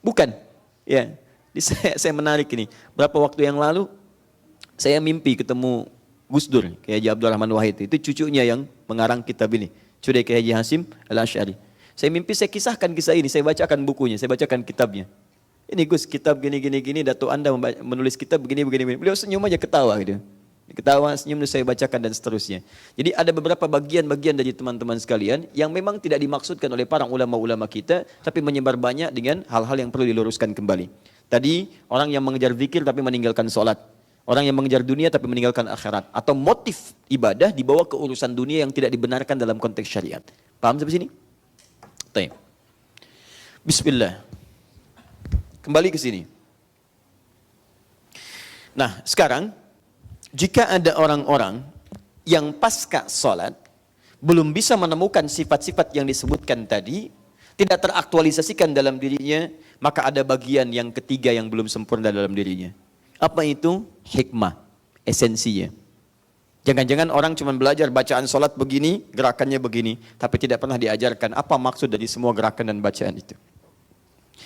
Bukan. Ya. Saya menarik ini. Berapa waktu yang lalu saya mimpi ketemu Gus Dur, Kiai Haji Abdurrahman Wahid. Itu cucunya yang mengarang kitab ini. Cucu Kiai Haji Hasim Al-Asy'ari. Saya mimpi saya kisahkan kisah ini, saya bacakan bukunya, saya bacakan kitabnya. Ini Gus, kitab gini, Datuk Anda menulis kitab begini. Beliau senyum aja ketawa gitu. Ketawa, senyum, saya bacakan dan seterusnya. Jadi ada beberapa bagian-bagian dari teman-teman sekalian yang memang tidak dimaksudkan oleh para ulama-ulama kita, tapi menyebar banyak dengan hal-hal yang perlu diluruskan kembali. Tadi orang yang mengejar zikir tapi meninggalkan sholat. Orang yang mengejar dunia tapi meninggalkan akhirat. Atau motif ibadah dibawa ke urusan dunia yang tidak dibenarkan dalam konteks syariat. Paham sampai sini? Baik. Bismillah. Kembali ke sini. Nah, sekarang jika ada orang-orang yang pasca sholat belum bisa menemukan sifat-sifat yang disebutkan tadi, tidak teraktualisasikan dalam dirinya, maka ada bagian yang ketiga yang belum sempurna dalam dirinya. Apa itu? Hikmah, esensinya. Jangan-jangan orang cuma belajar bacaan sholat begini, gerakannya begini, tapi tidak pernah diajarkan apa maksud dari semua gerakan dan bacaan itu.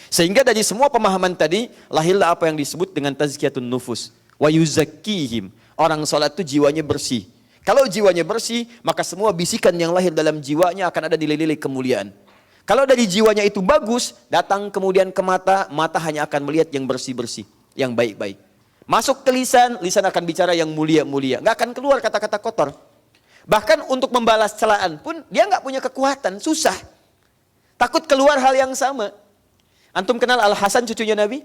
Sehingga dari semua pemahaman tadi, lahirlah apa yang disebut dengan tazkiyatun nufus. Wa yuzakkihim. Orang sholat itu jiwanya bersih. Kalau jiwanya bersih, maka semua bisikan yang lahir dalam jiwanya akan ada di lili kemuliaan. Kalau dari jiwanya itu bagus, datang kemudian ke mata, mata hanya akan melihat yang bersih-bersih, yang baik-baik. Masuk ke lisan, lisan akan bicara yang mulia-mulia. Nggak akan keluar kata-kata kotor. Bahkan untuk membalas celaan pun, dia nggak punya kekuatan, susah. Takut keluar hal yang sama. Antum kenal Al-Hasan cucunya Nabi?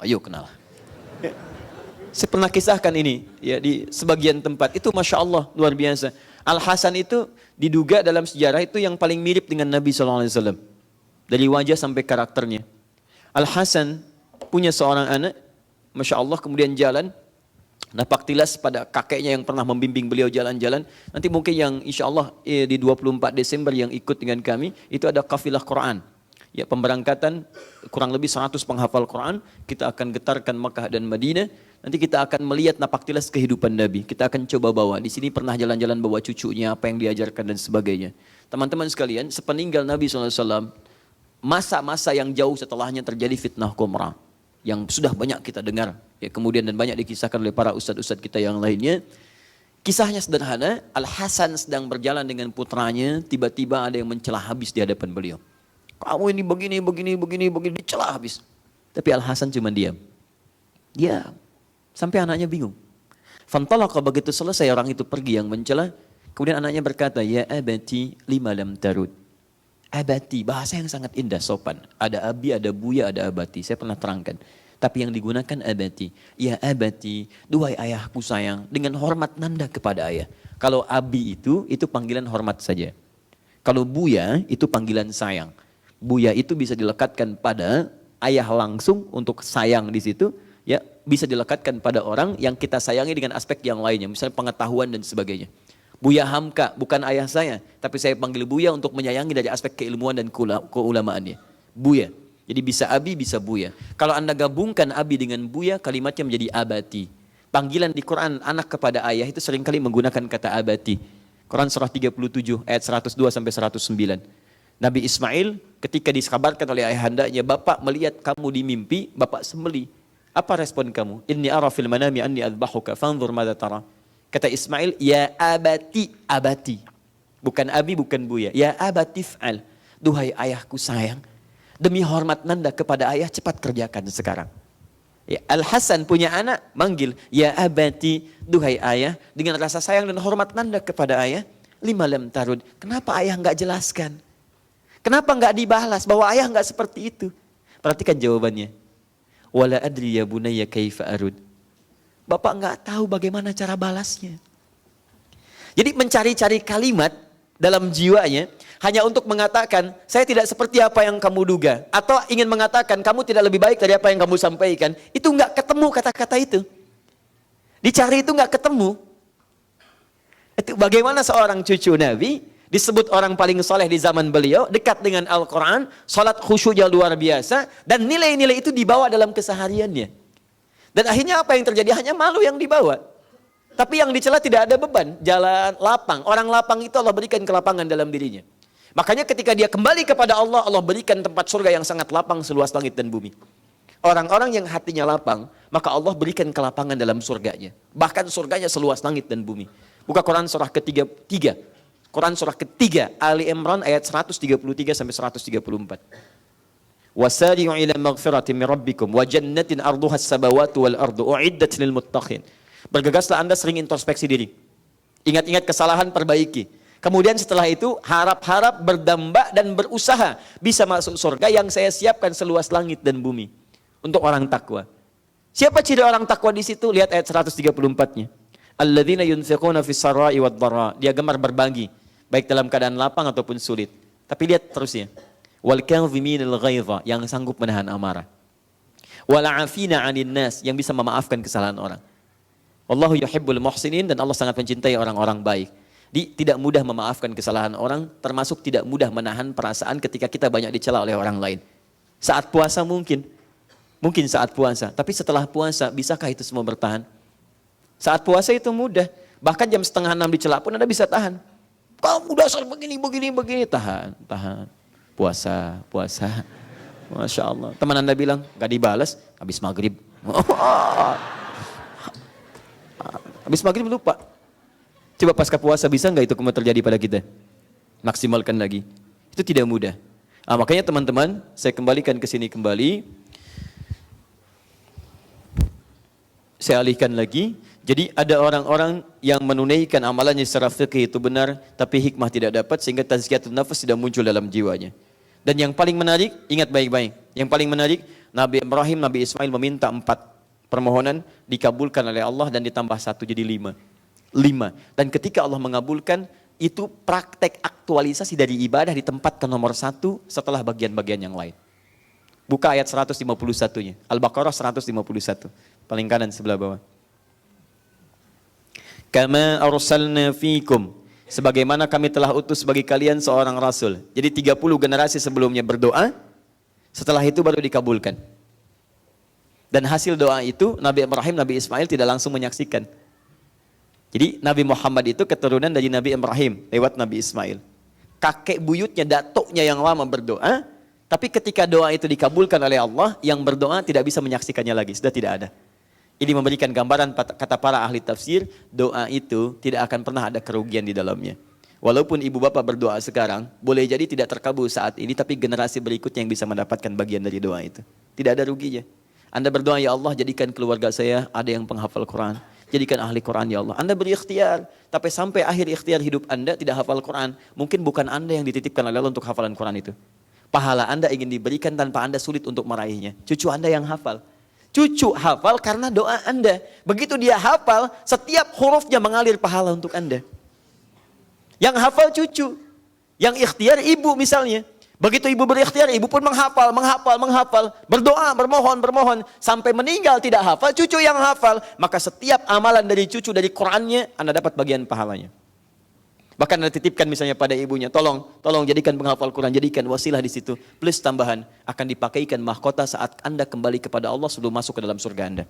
Ayo kenal. Saya pernah kisahkan ini ya di sebagian tempat. Itu Masya Allah luar biasa. Al-Hasan itu diduga dalam sejarah itu yang paling mirip dengan Nabi SAW. Dari wajah sampai karakternya. Al-Hasan punya seorang anak, Masya Allah, kemudian jalan, napak tilas pada kakeknya yang pernah membimbing beliau jalan-jalan. Nanti mungkin yang insya Allah di 24 Desember yang ikut dengan kami, itu ada kafilah Quran. Ya, pemberangkatan kurang lebih 100 penghafal Quran, kita akan getarkan Makkah dan Madinah. Nanti kita akan melihat napak tilas kehidupan Nabi. Kita akan coba bawa. Di sini pernah jalan-jalan bawa cucunya, apa yang diajarkan dan sebagainya. Teman-teman sekalian, sepeninggal Nabi SAW, masa-masa yang jauh setelahnya terjadi fitnah Qumrah. Yang sudah banyak kita dengar. Ya, kemudian dan banyak dikisahkan oleh para ustadz-ustadz kita yang lainnya. Kisahnya sederhana, Al-Hasan sedang berjalan dengan putranya, tiba-tiba ada yang mencela habis di hadapan beliau. Kamu ini begini, dicela habis. Tapi Al-Hasan cuma diam. Diam. Sampai anaknya bingung. Fantalaqa, begitu selesai orang itu pergi yang mencela. Kemudian anaknya berkata, ya abati lima lam tarud. Abati, bahasa yang sangat indah, sopan. Ada abi, ada buya, ada abati. Saya pernah terangkan. Tapi yang digunakan abati. Ya abati, duhai ayahku sayang. Dengan hormat nanda kepada ayah. Kalau abi itu panggilan hormat saja. Kalau buya, itu panggilan sayang. Buya itu bisa dilekatkan pada ayah langsung untuk sayang di situ. Ya, bisa dilekatkan pada orang yang kita sayangi dengan aspek yang lainnya. Misalnya pengetahuan dan sebagainya. Buya Hamka, bukan ayah saya, tapi saya panggil Buya untuk menyayangi dari aspek keilmuan dan keulamaannya. Buya. Jadi bisa abi, bisa buya. Kalau Anda gabungkan abi dengan buya, kalimatnya menjadi abati. Panggilan di Quran anak kepada ayah itu seringkali menggunakan kata abati. Quran surah 37 ayat 102 sampai 109. Nabi Ismail ketika dikabarkan oleh ayahandanya, bapak melihat kamu di mimpi, bapak sembelih. Apa respon kamu? Inni ara fil manami anni adbahuka fanzur madza tara. Kata Ismail, ya abati, abati. Bukan abi, bukan buya. Ya abati fa'al. Duhai ayahku sayang, demi hormat nanda kepada ayah, cepat kerjakan sekarang. Ya, Al-Hasan punya anak, manggil, ya abati, duhai ayah, dengan rasa sayang dan hormat nanda kepada ayah. Lima lam tarud. Kenapa ayah enggak jelaskan? Kenapa enggak dibalas bahwa ayah enggak seperti itu? Perhatikan jawabannya. Wala adri ya bunayya kaifa arud. Bapak enggak tahu bagaimana cara balasnya. Jadi mencari-cari kalimat dalam jiwanya hanya untuk mengatakan, saya tidak seperti apa yang kamu duga. Atau ingin mengatakan, kamu tidak lebih baik dari apa yang kamu sampaikan. Itu enggak ketemu kata-kata itu. Dicari itu enggak ketemu. Itu bagaimana seorang cucu Nabi disebut orang paling soleh di zaman beliau, dekat dengan Al-Quran, salat khusyuknya luar biasa, dan nilai-nilai itu dibawa dalam kesehariannya. Dan akhirnya apa yang terjadi? Hanya malu yang dibawa. Tapi yang dicela tidak ada beban, jalan lapang. Orang lapang itu Allah berikan kelapangan dalam dirinya. Makanya ketika dia kembali kepada Allah, Allah berikan tempat surga yang sangat lapang seluas langit dan bumi. Orang-orang yang hatinya lapang, maka Allah berikan kelapangan dalam surganya. Bahkan surganya seluas langit dan bumi. Buka Quran surah ketiga, Quran surah ketiga, Ali Imran ayat 133 sampai 134. Wasari'u ila maghfiratin min rabbikum wa jannatin arduha as-samawati wal ardu u'iddat lil muttaqin. Bergegaslah Anda sering introspeksi diri. Ingat-ingat kesalahan, perbaiki. Kemudian setelah itu harap-harap, berdamba dan berusaha bisa masuk surga yang saya siapkan seluas langit dan bumi untuk orang takwa. Siapa ciri orang takwa di situ? Lihat ayat 134-nya. Alladzina yunfiquna fis sarai wad dharra. Dia gemar berbagi baik dalam keadaan lapang ataupun sulit. Tapi lihat terusnya. Wal kadhiminal ghaidha, yang sanggup menahan amarah. Wal 'afina 'anil nas, yang bisa memaafkan kesalahan orang. Wallahu yuhibbul muhsinin, dan Allah sangat mencintai orang-orang baik. Tidak mudah memaafkan kesalahan orang, termasuk tidak mudah menahan perasaan ketika kita banyak dicela oleh orang lain. Saat puasa mungkin saat puasa, tapi setelah puasa bisakah itu semua bertahan? Saat puasa itu mudah, bahkan jam 5:30 dicela pun Anda bisa tahan. Kamu dasar begini, tahan. Puasa. Masya Allah. Teman Anda bilang, gak dibalas, habis maghrib. Habis maghrib lupa. Coba pasca puasa bisa nggak itu kembali terjadi pada kita? Maksimalkan lagi. Itu tidak mudah. Makanya teman-teman, saya kembalikan ke sini kembali. Saya alihkan lagi. Jadi ada orang-orang yang menunaikan amalannya secara fikih itu benar, tapi hikmah tidak dapat sehingga tazkiyatun nafas tidak muncul dalam jiwanya. Dan yang paling menarik, ingat baik-baik. Yang paling menarik, Nabi Ibrahim, Nabi Ismail meminta 4 permohonan, dikabulkan oleh Allah dan ditambah 1 jadi 5. Dan ketika Allah mengabulkan, itu praktek aktualisasi dari ibadah ditempatkan nomor 1 setelah bagian-bagian yang lain. Buka ayat 151-nya. Al-Baqarah 151. Paling kanan sebelah bawah. Kama arsalna fikum, sebagaimana kami telah utus bagi kalian seorang rasul. Jadi 30 generasi sebelumnya berdoa, setelah itu baru dikabulkan. Dan hasil doa itu Nabi Ibrahim, Nabi Ismail tidak langsung menyaksikan. Jadi Nabi Muhammad itu keturunan dari Nabi Ibrahim lewat Nabi Ismail. Kakek buyutnya, datuknya yang lama berdoa, tapi ketika doa itu dikabulkan oleh Allah, yang berdoa tidak bisa menyaksikannya lagi, sudah tidak ada. Ini memberikan gambaran kata para ahli tafsir, doa itu tidak akan pernah ada kerugian di dalamnya. Walaupun ibu bapak berdoa sekarang, boleh jadi tidak terkabul saat ini, tapi generasi berikutnya yang bisa mendapatkan bagian dari doa itu. Tidak ada ruginya. Anda berdoa, ya Allah jadikan keluarga saya ada yang penghafal Quran. Jadikan ahli Quran ya Allah. Anda beri ikhtiar, tapi sampai akhir ikhtiar hidup Anda tidak hafal Quran. Mungkin bukan Anda yang dititipkan oleh Allah untuk hafalan Quran itu. Pahala Anda ingin diberikan tanpa Anda sulit untuk meraihnya. Cucu Anda yang hafal. Cucu hafal karena doa Anda. Begitu dia hafal, setiap hurufnya mengalir pahala untuk Anda. Yang hafal cucu. Yang ikhtiar ibu misalnya. Begitu ibu berikhtiar, ibu pun menghafal. Berdoa, bermohon. Sampai meninggal tidak hafal, cucu yang hafal. Maka setiap amalan dari cucu, dari Qurannya, Anda dapat bagian pahalanya. Bahkan Anda titipkan misalnya pada ibunya, tolong jadikan penghafal Quran, jadikan wasilah di situ. Plus tambahan, akan dipakaikan mahkota saat Anda kembali kepada Allah sebelum masuk ke dalam surga Anda.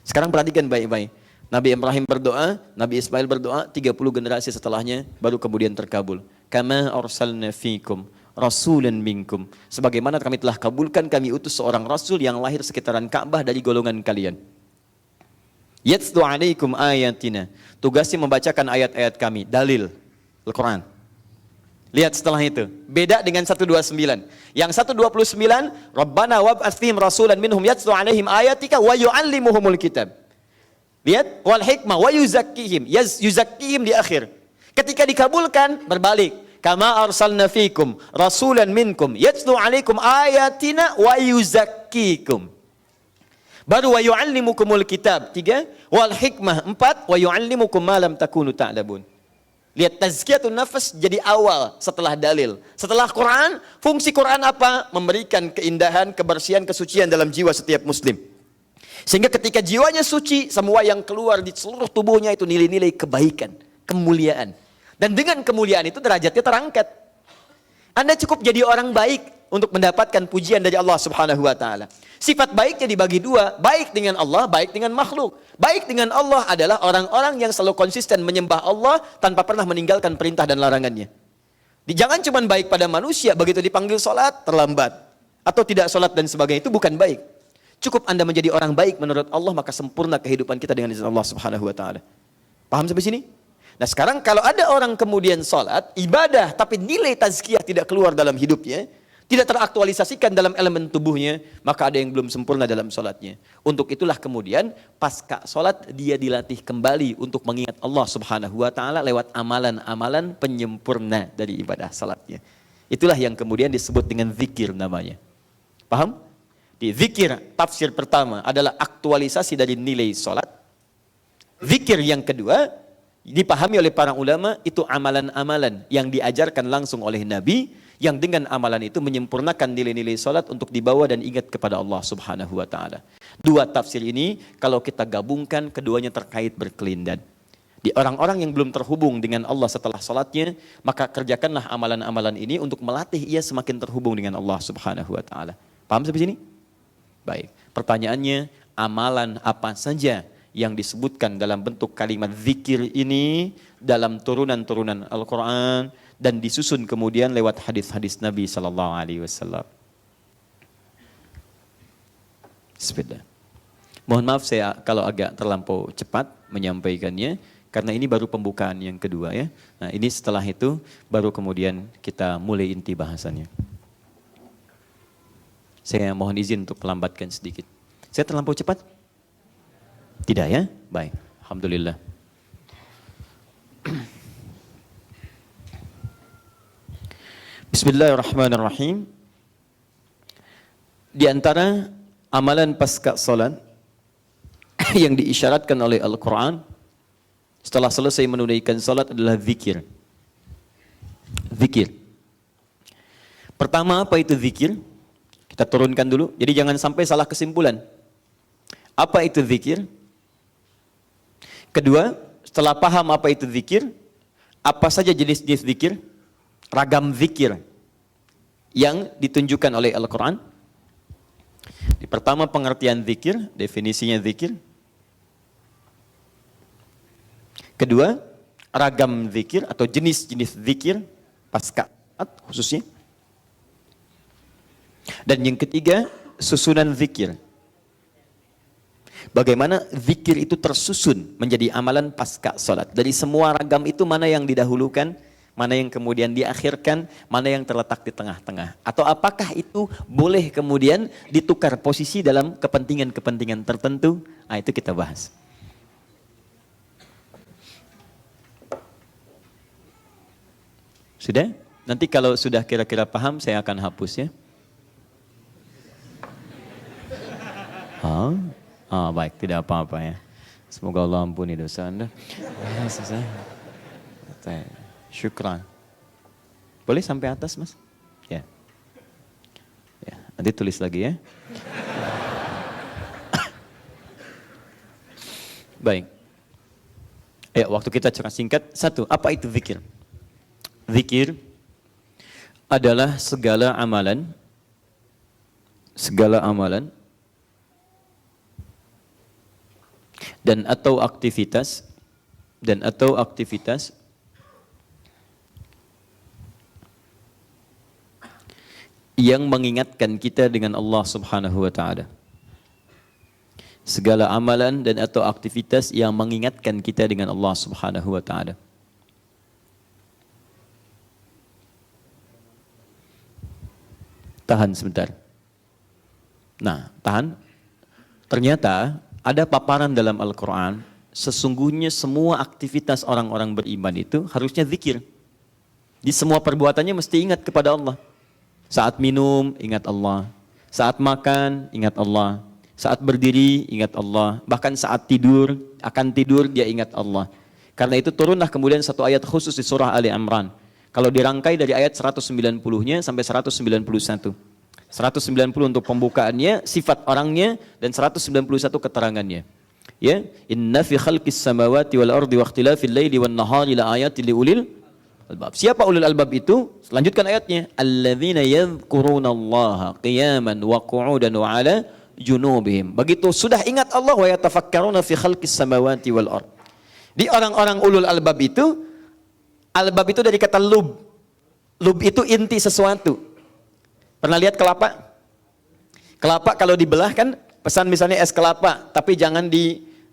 Sekarang perhatikan baik-baik. Nabi Ibrahim berdoa, Nabi Ismail berdoa, 30 generasi setelahnya baru kemudian terkabul. Kama arsalna fikum rasulan minkum. Sebagaimana kami telah kabulkan, kami utus seorang rasul yang lahir sekitaran Ka'bah dari golongan kalian. Yatlu alaikum ayatina. Tugasnya membacakan ayat-ayat kami, dalil Al-Quran. Lihat setelah itu, beda dengan 129. Yang 129, Rabbana wab'ats fihim rasulan minhum yatlu alaihim ayatika wa yu'allimuhumul kitab. Lihat, wal hikmah wa yuzakkihim. Yuzakkihim di akhir. Ketika dikabulkan, berbalik. Kama arsalna fikum rasulan minkum yatlu alaikum ayatina wa yuzakkikum. Baru wa yu'allimukumul kitab 3, wal hikmah 4, wa yu'allimukum ma lam takunu ta'lamun. Lihat, tazkiyatun nafas jadi awal setelah dalil. Setelah Quran, fungsi Quran apa? Memberikan keindahan, kebersihan, kesucian dalam jiwa setiap muslim. Sehingga ketika jiwanya suci, semua yang keluar di seluruh tubuhnya itu nilai-nilai kebaikan, kemuliaan. Dan dengan kemuliaan itu derajatnya terangkat. Anda cukup jadi orang baik untuk mendapatkan pujian dari Allah Subhanahu wa taala. Sifat baiknya dibagi dua, baik dengan Allah, baik dengan makhluk. Baik dengan Allah adalah orang-orang yang selalu konsisten menyembah Allah tanpa pernah meninggalkan perintah dan larangannya. Jangan cuma baik pada manusia, begitu dipanggil sholat terlambat atau tidak sholat dan sebagainya, itu bukan baik. Cukup Anda menjadi orang baik menurut Allah, maka sempurna kehidupan kita dengan izin Allah Subhanahu wa taala. Paham sampai sini? Nah, sekarang kalau ada orang kemudian salat, ibadah, tapi nilai tazkiyah tidak keluar dalam hidupnya, tidak teraktualisasikan dalam elemen tubuhnya, maka ada yang belum sempurna dalam salatnya. Untuk itulah kemudian pasca salat dia dilatih kembali untuk mengingat Allah Subhanahu wa taala lewat amalan-amalan penyempurna dari ibadah salatnya. Itulah yang kemudian disebut dengan zikir namanya. Paham? Di zikir tafsir pertama adalah aktualisasi dari nilai salat. Zikir yang kedua dipahami oleh para ulama itu amalan-amalan yang diajarkan langsung oleh Nabi, yang dengan amalan itu menyempurnakan nilai-nilai salat untuk dibawa dan ingat kepada Allah Subhanahu wa taala. Dua tafsir ini kalau kita gabungkan keduanya terkait berkelindan. Di orang-orang yang belum terhubung dengan Allah setelah salatnya, maka kerjakanlah amalan-amalan ini untuk melatih ia semakin terhubung dengan Allah Subhanahu wa taala. Paham sampai sini? Baik. Pertanyaannya, amalan apa saja yang disebutkan dalam bentuk kalimat zikir ini dalam turunan-turunan Al-Quran dan disusun kemudian lewat hadis-hadis Nabi Sallallahu Alaihi Wasallam. Bismillah. Mohon maaf saya kalau agak terlampau cepat menyampaikannya, karena ini baru pembukaan yang kedua ya. Nah ini setelah itu baru kemudian kita mulai inti bahasannya. Saya mohon izin untuk melambatkan sedikit. Saya terlampau cepat? Tidak ya? Baik. Alhamdulillah. Bismillahirrahmanirrahim. Di antara amalan pasca salat yang diisyaratkan oleh Al-Quran setelah selesai menunaikan salat adalah zikir. Zikir. Pertama, apa itu zikir? Kita turunkan dulu. Jadi jangan sampai salah kesimpulan. Apa itu zikir? Kedua, setelah paham apa itu zikir, apa saja jenis-jenis zikir, ragam zikir yang ditunjukkan oleh Al-Quran. Di pertama pengertian zikir, definisinya zikir. Kedua, ragam zikir atau jenis-jenis zikir pasca khususnya. Dan yang ketiga, susunan zikir. Bagaimana zikir itu tersusun menjadi amalan pasca salat. Dari semua ragam itu mana yang didahulukan, mana yang kemudian diakhirkan, mana yang terletak di tengah-tengah. Atau apakah itu boleh kemudian ditukar posisi dalam kepentingan-kepentingan tertentu? Nah, itu kita bahas. Sudah? Nanti kalau sudah kira-kira paham saya akan hapus ya. Baik, tidak apa-apa ya. Semoga Allah ampuni dosa Anda. Syukran. Boleh sampai atas, Mas? Ya. Ya, nanti tulis lagi ya. Baik. Ya, waktu kita cerita singkat. Satu, apa itu zikir? Zikir adalah segala amalan dan atau aktivitas yang mengingatkan kita dengan Allah Subhanahu wa taala. Segala amalan dan atau aktivitas yang mengingatkan kita dengan Allah Subhanahu wa taala. Tahan sebentar. Nah, tahan. Ternyata ada paparan dalam Al-Quran, sesungguhnya semua aktivitas orang-orang beriman itu harusnya zikir. Di semua perbuatannya mesti ingat kepada Allah. Saat minum, ingat Allah. Saat makan, ingat Allah. Saat berdiri, ingat Allah. Bahkan saat tidur, akan tidur, dia ingat Allah. Karena itu turunlah kemudian satu ayat khusus di surah Ali Imran. Kalau dirangkai dari ayat 190-nya sampai 191. 190 untuk pembukaannya, sifat orangnya, dan 191 keterangannya. Ya, inna fi khalqis samawati wal ardi wa ikhtilafil laili wan nahari la ayatin liulil albab. Siapa ulul albab itu? Lanjutkan ayatnya. Alladzina yadhkurunallaha qiyaman wa qu'udan wa 'ala junubihim. Begitu sudah ingat Allah, wa yatafakkaruna fi khalqis samawati wal ard. Di orang-orang ulul albab itu dari kata lub. Lub itu inti sesuatu. Pernah lihat kelapa? Kelapa kalau dibelah kan Pesan misalnya es kelapa, tapi jangan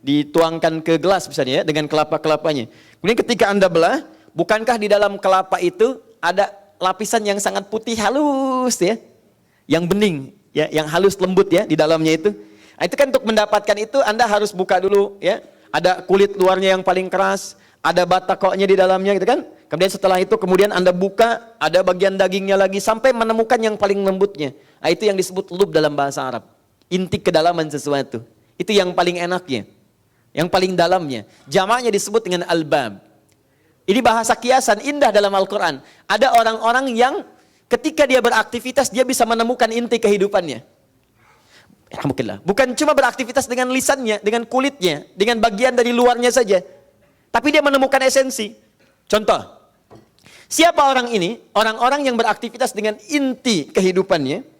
dituangkan ke gelas misalnya ya, dengan kelapa-kelapanya. Kemudian ketika Anda belah, bukankah di dalam kelapa itu ada lapisan yang sangat putih halus ya, yang bening ya, yang halus lembut ya di dalamnya itu. Nah, itu kan untuk mendapatkan itu Anda harus buka dulu ya. Ada kulit luarnya yang paling keras, ada batakoknya di dalamnya gitu kan. Kemudian setelah itu kemudian Anda buka, ada bagian dagingnya lagi sampai menemukan yang paling lembutnya. Nah, itu yang disebut lub dalam bahasa Arab. Inti kedalaman sesuatu. Itu yang paling enaknya. Yang paling dalamnya. Jamaknya disebut dengan albab. Ini bahasa kiasan indah dalam Al-Quran. Ada orang-orang yang ketika dia beraktivitas dia bisa menemukan inti kehidupannya. Alhamdulillah. Bukan cuma beraktivitas dengan lisannya, dengan kulitnya, dengan bagian dari luarnya saja. Tapi dia menemukan esensi. Contoh. Siapa orang ini? Orang-orang yang beraktivitas dengan inti kehidupannya.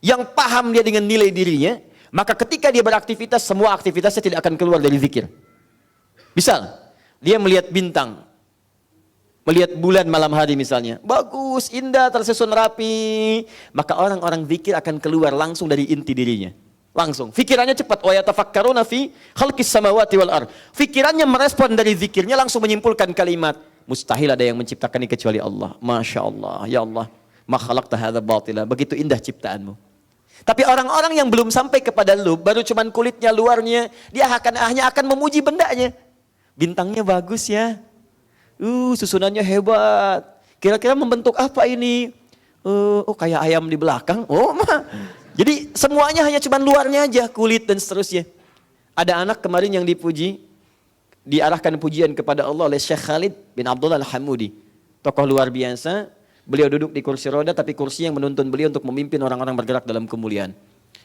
Yang paham dia dengan nilai dirinya, maka ketika dia beraktivitas, semua aktivitasnya tidak akan keluar dari zikir. Misal, dia melihat bintang, melihat bulan malam hari misalnya, bagus, indah, tersusun rapi, maka orang-orang zikir akan keluar langsung dari inti dirinya. Langsung, fikirannya cepat. Wa yatafakkaruna fi khalqis samawati wal ardh. Fikirannya merespon dari zikirnya langsung menyimpulkan kalimat, mustahil ada yang menciptakan ini kecuali Allah. Masya Allah, ya Allah, ma khalaqta hadza batila. Begitu indah ciptaanmu. Tapi orang-orang yang belum sampai kepada lub, baru cuman kulitnya luarnya, dia hanya akan memuji bendanya. Bintangnya bagus ya. Susunannya hebat. Kira-kira membentuk apa ini? Oh, kayak ayam di belakang. Oh, mah. Jadi semuanya hanya cuman luarnya aja, kulit dan seterusnya. Ada anak kemarin yang dipuji, diarahkan pujian kepada Allah oleh Syekh Khalid bin Abdullah Al-Hamudi. Tokoh luar biasa. Beliau duduk di kursi roda, tapi kursi yang menuntun beliau untuk memimpin orang-orang bergerak dalam kemuliaan.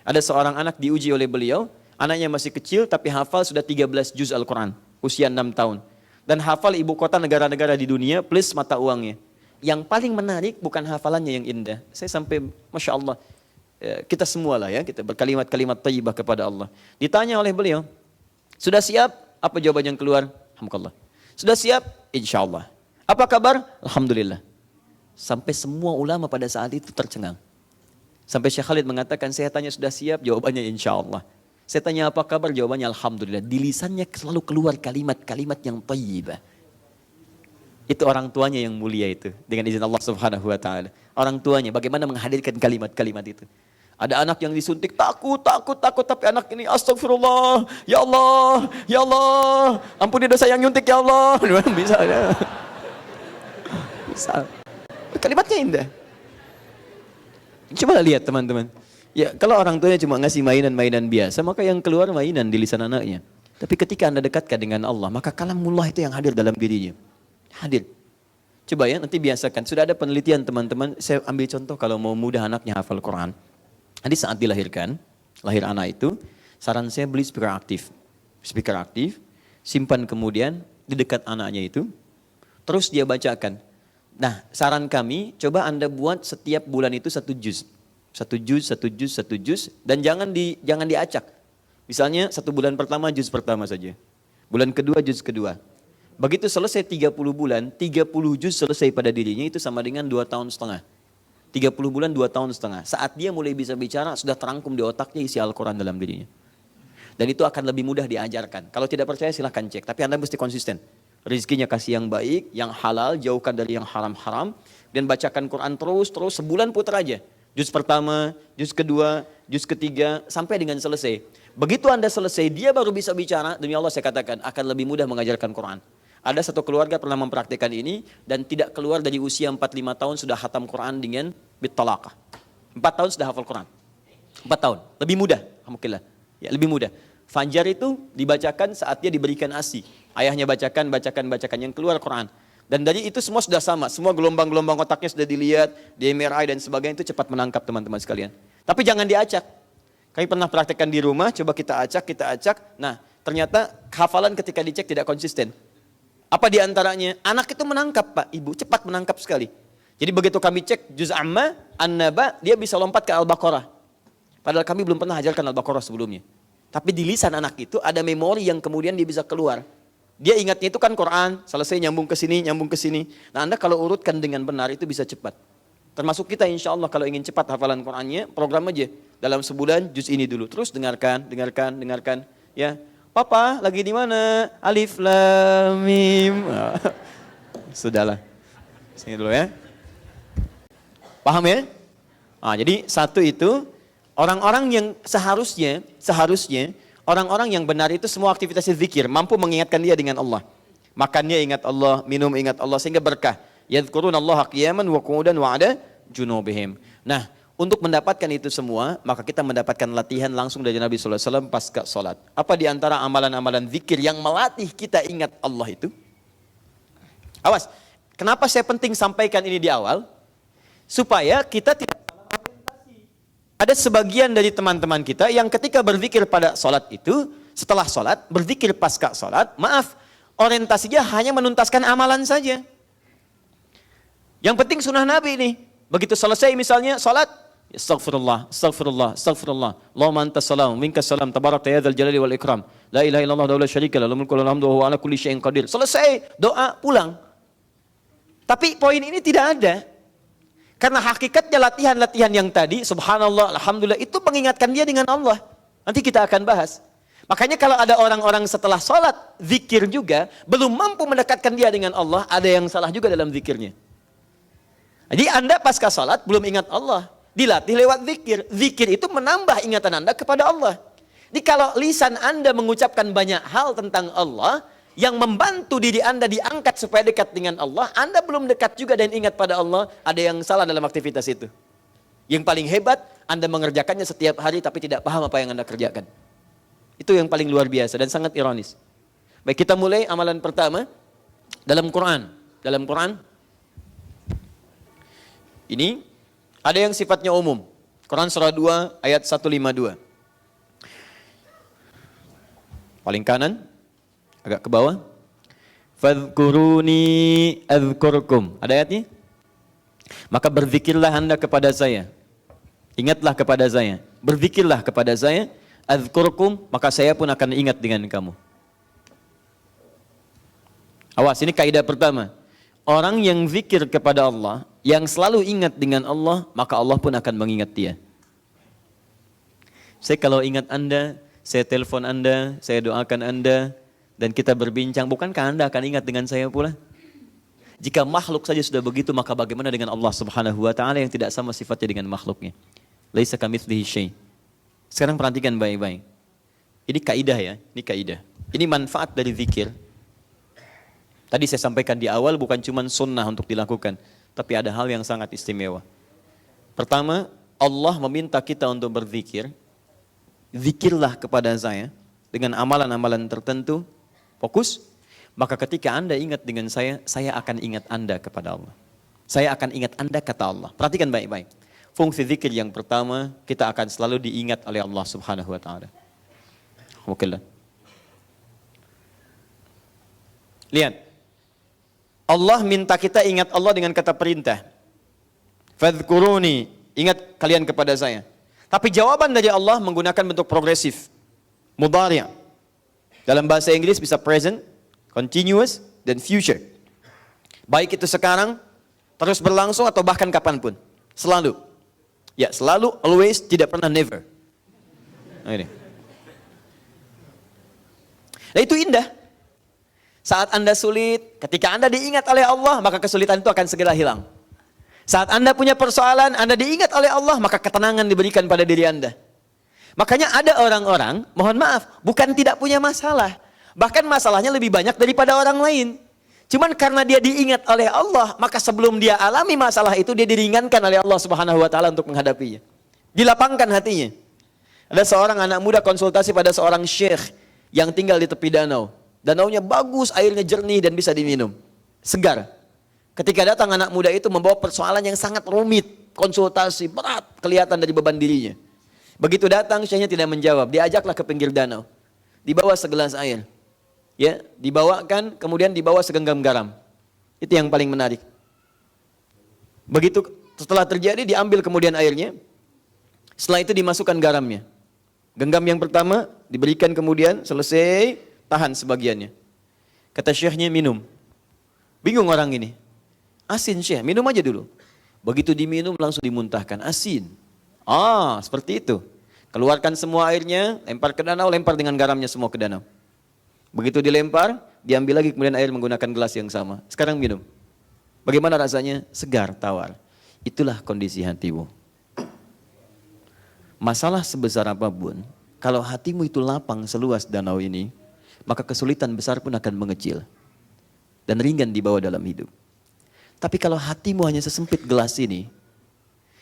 Ada seorang anak diuji oleh beliau, anaknya masih kecil tapi hafal sudah 13 juz Al-Quran, usia 6 tahun. Dan hafal ibu kota negara-negara di dunia plus mata uangnya. Yang paling menarik bukan hafalannya yang indah. Saya sampai, Masya Allah, kita semua lah ya, kita berkalimat-kalimat thayyibah kepada Allah. Ditanya oleh beliau, sudah siap? Apa jawaban yang keluar? Alhamdulillah. Sudah siap? Insya Allah. Apa kabar? Alhamdulillah. Sampai semua ulama pada saat itu tercengang. Sampai Syekh Khalid mengatakan, saya tanya sudah siap, jawabannya insya Allah. Saya tanya apa kabar, jawabannya alhamdulillah. Di lisannya selalu keluar kalimat-kalimat yang thayyibah. Itu orang tuanya yang mulia itu, dengan izin Allah Subhanahu wa taala. Orang tuanya bagaimana menghadirkan kalimat-kalimat itu. Ada anak yang disuntik takut, tapi anak ini astagfirullah, ya Allah, ya Allah, ampuni dosa yang nyuntik ya Allah. Bisa ya. Bisa. Kalimatnya indah. Coba lihat teman-teman. Ya, kalau orang tuanya cuma ngasih mainan-mainan biasa, maka yang keluar mainan di lisan anaknya. Tapi ketika Anda dekatkan dengan Allah, maka kalamullah itu yang hadir dalam dirinya. Hadir. Coba ya, nanti biasakan. Sudah ada penelitian teman-teman, saya ambil contoh kalau mau mudah anaknya hafal Quran. Nanti saat dilahirkan, lahir anak itu, saran saya beli speaker aktif. Speaker aktif, simpan kemudian di dekat anaknya itu, terus dia bacakan. Nah, saran kami, coba Anda buat setiap bulan itu 1 juz. 1 juz, dan jangan diacak. Misalnya 1 bulan pertama juz pertama saja. Bulan kedua juz kedua. Begitu selesai 30 bulan, 30 juz selesai pada dirinya itu sama dengan 2 tahun setengah. 30 bulan 2 tahun setengah. Saat dia mulai bisa bicara, sudah terangkum di otaknya isi Al-Quran dalam dirinya. Dan itu akan lebih mudah diajarkan. Kalau tidak percaya silahkan cek, tapi Anda mesti konsisten. Rizkinya kasih yang baik, yang halal, jauhkan dari yang haram-haram. Dan bacakan Quran terus sebulan putar aja. Juz pertama, juz kedua, juz ketiga, sampai dengan selesai. Begitu Anda selesai, dia baru bisa bicara. Demi Allah saya katakan, akan lebih mudah mengajarkan Quran. Ada satu keluarga pernah mempraktikkan ini, dan tidak keluar dari usia 4-5 tahun sudah khatam Quran dengan bittalaqah. 4 tahun sudah hafal Quran. 4 tahun, lebih mudah. Alhamdulillah. Ya, lebih mudah. Fajar itu dibacakan saat dia diberikan ASI. Ayahnya bacakan, yang keluar Quran. Dan dari itu semua sudah sama. Semua gelombang-gelombang otaknya sudah dilihat, di MRI dan sebagainya, itu cepat menangkap teman-teman sekalian. Tapi jangan diacak. Kami pernah praktekkan di rumah, coba kita acak. Nah, ternyata hafalan ketika dicek tidak konsisten. Apa diantaranya? Anak itu menangkap Pak, Ibu, cepat menangkap sekali. Jadi begitu kami cek Juz Amma, An-Naba, dia bisa lompat ke Al-Baqarah. Padahal kami belum pernah ajarkan Al-Baqarah sebelumnya. Tapi di lisan anak itu ada memori yang kemudian dia bisa keluar. Dia ingatnya itu kan Quran, selesai nyambung ke sini. Nah Anda kalau urutkan dengan benar itu bisa cepat. Termasuk kita insya Allah kalau ingin cepat hafalan Qur'annya, program aja. Dalam sebulan juz ini dulu. Terus dengarkan. Ya, Papa lagi di mana? Alif Lam Mim. Sudahlah. Sini dulu ya. Paham ya? Jadi satu itu orang-orang yang seharusnya orang-orang yang benar itu semua aktivitasnya zikir, mampu mengingatkan dia dengan Allah. Makannya ingat Allah, minum ingat Allah sehingga berkah. Yadhkurunallaha qiyaman wa qu'udan wa 'ala junubihim. Nah, untuk mendapatkan itu semua, maka kita mendapatkan latihan langsung dari Nabi sallallahu alaihi wasallam pasca salat. Apa di antara amalan-amalan zikir yang melatih kita ingat Allah itu? Awas, kenapa saya penting sampaikan ini di awal? Supaya kita tidak salah orientasi. Ada sebagian dari teman-teman kita yang ketika berzikir pada salat itu, setelah salat, berzikir pasca salat, maaf, orientasinya hanya menuntaskan amalan saja. Yang penting sunnah Nabi ini. Begitu selesai misalnya salat, Astaghfirullah. Allahumma antas salam, minkas salam, tabarakta ya dzal jalali wal ikram. La ilaha illallah wa la syarika lahu, lahul mulku wa lahul hamdu wa huwa ala kulli syai'in qadir. Selesai, doa, pulang. Tapi poin ini tidak ada. Karena hakikatnya latihan-latihan yang tadi, subhanallah, alhamdulillah, itu mengingatkan dia dengan Allah. Nanti kita akan bahas. Makanya kalau ada orang-orang setelah sholat, zikir juga, belum mampu mendekatkan dia dengan Allah, ada yang salah juga dalam zikirnya. Jadi Anda pasca sholat belum ingat Allah, dilatih lewat zikir. Zikir itu menambah ingatan Anda kepada Allah. Jadi kalau lisan Anda mengucapkan banyak hal tentang Allah, yang membantu diri Anda diangkat supaya dekat dengan Allah, Anda belum dekat juga dan ingat pada Allah, ada yang salah dalam aktivitas itu. Yang paling hebat, Anda mengerjakannya setiap hari tapi tidak paham apa yang Anda kerjakan. Itu yang paling luar biasa dan sangat ironis. Baik, kita mulai amalan pertama dalam Quran. Dalam Quran ini ada yang sifatnya umum. Quran surah 2 ayat 152. Paling kanan, agak ke bawah. Fadhkuruni adzkurkum. Ada ayatnya? Maka berzikirlah Anda kepada saya. Ingatlah kepada saya. Berzikirlah kepada saya. Adzkurkum, maka saya pun akan ingat dengan kamu. Awas, ini kaidah pertama. Orang yang zikir kepada Allah, yang selalu ingat dengan Allah, maka Allah pun akan mengingat dia. Saya kalau ingat Anda, saya telepon Anda, saya doakan Anda, dan kita berbincang, bukankah Anda akan ingat dengan saya pula? Jika makhluk saja sudah begitu, maka bagaimana dengan Allah subhanahu wa ta'ala yang tidak sama sifatnya dengan makhluknya? Laisa kamitslihi syai'. Sekarang perhatikan baik-baik. Ini kaidah ya, ini kaidah. Ini manfaat dari zikir. Tadi saya sampaikan di awal bukan cuma sunnah untuk dilakukan, tapi ada hal yang sangat istimewa. Pertama, Allah meminta kita untuk berzikir. Zikirlah kepada saya dengan amalan-amalan tertentu. Fokus. Maka ketika Anda ingat dengan saya akan ingat Anda kepada Allah. Saya akan ingat Anda kata Allah. Perhatikan baik-baik. Fungsi zikir yang pertama, kita akan selalu diingat oleh Allah subhanahu wa ta'ala. Alhamdulillah. Lihat. Allah minta kita ingat Allah dengan kata perintah. Fadhkuruni, ingat kalian kepada saya. Tapi jawaban dari Allah menggunakan bentuk progresif. Mudhari'. Dalam bahasa Inggris bisa present, continuous, dan future. Baik itu sekarang, terus berlangsung atau bahkan kapanpun. Selalu. Ya, selalu, always, tidak pernah, never. Nah, ini. Nah, itu indah. Saat Anda sulit, ketika Anda diingat oleh Allah, maka kesulitan itu akan segera hilang. Saat Anda punya persoalan, Anda diingat oleh Allah, maka ketenangan diberikan pada diri Anda. Makanya ada orang-orang, mohon maaf, bukan tidak punya masalah. Bahkan masalahnya lebih banyak daripada orang lain. Cuman karena dia diingat oleh Allah, maka sebelum dia alami masalah itu, dia diringankan oleh Allah subhanahu wa ta'ala untuk menghadapinya. Dilapangkan hatinya. Ada seorang anak muda konsultasi pada seorang syekh yang tinggal di tepi danau. Danaunya bagus, airnya jernih dan bisa diminum. Segar. Ketika datang anak muda itu membawa persoalan yang sangat rumit. Konsultasi, berat, kelihatan dari beban dirinya. Begitu datang, syekhnya tidak menjawab. Diajaklah ke pinggir danau. Dibawa segelas air. Ya, dibawakan, kemudian dibawa segenggam garam. Itu yang paling menarik. Begitu setelah terjadi, diambil kemudian airnya. Setelah itu dimasukkan garamnya. Genggam yang pertama, diberikan kemudian, selesai, tahan sebagiannya. Kata syekhnya, minum. Bingung orang ini. Asin syekh, minum aja dulu. Begitu diminum langsung dimuntahkan, asin. Seperti itu. Keluarkan semua airnya, lempar ke danau, lempar dengan garamnya semua ke danau. Begitu dilempar, diambil lagi kemudian air menggunakan gelas yang sama. Sekarang minum. Bagaimana rasanya? Segar, tawar. Itulah kondisi hatimu. Masalah sebesar apapun, kalau hatimu itu lapang seluas danau ini, maka kesulitan besar pun akan mengecil. Dan ringan dibawa dalam hidup. Tapi kalau hatimu hanya sesempit gelas ini,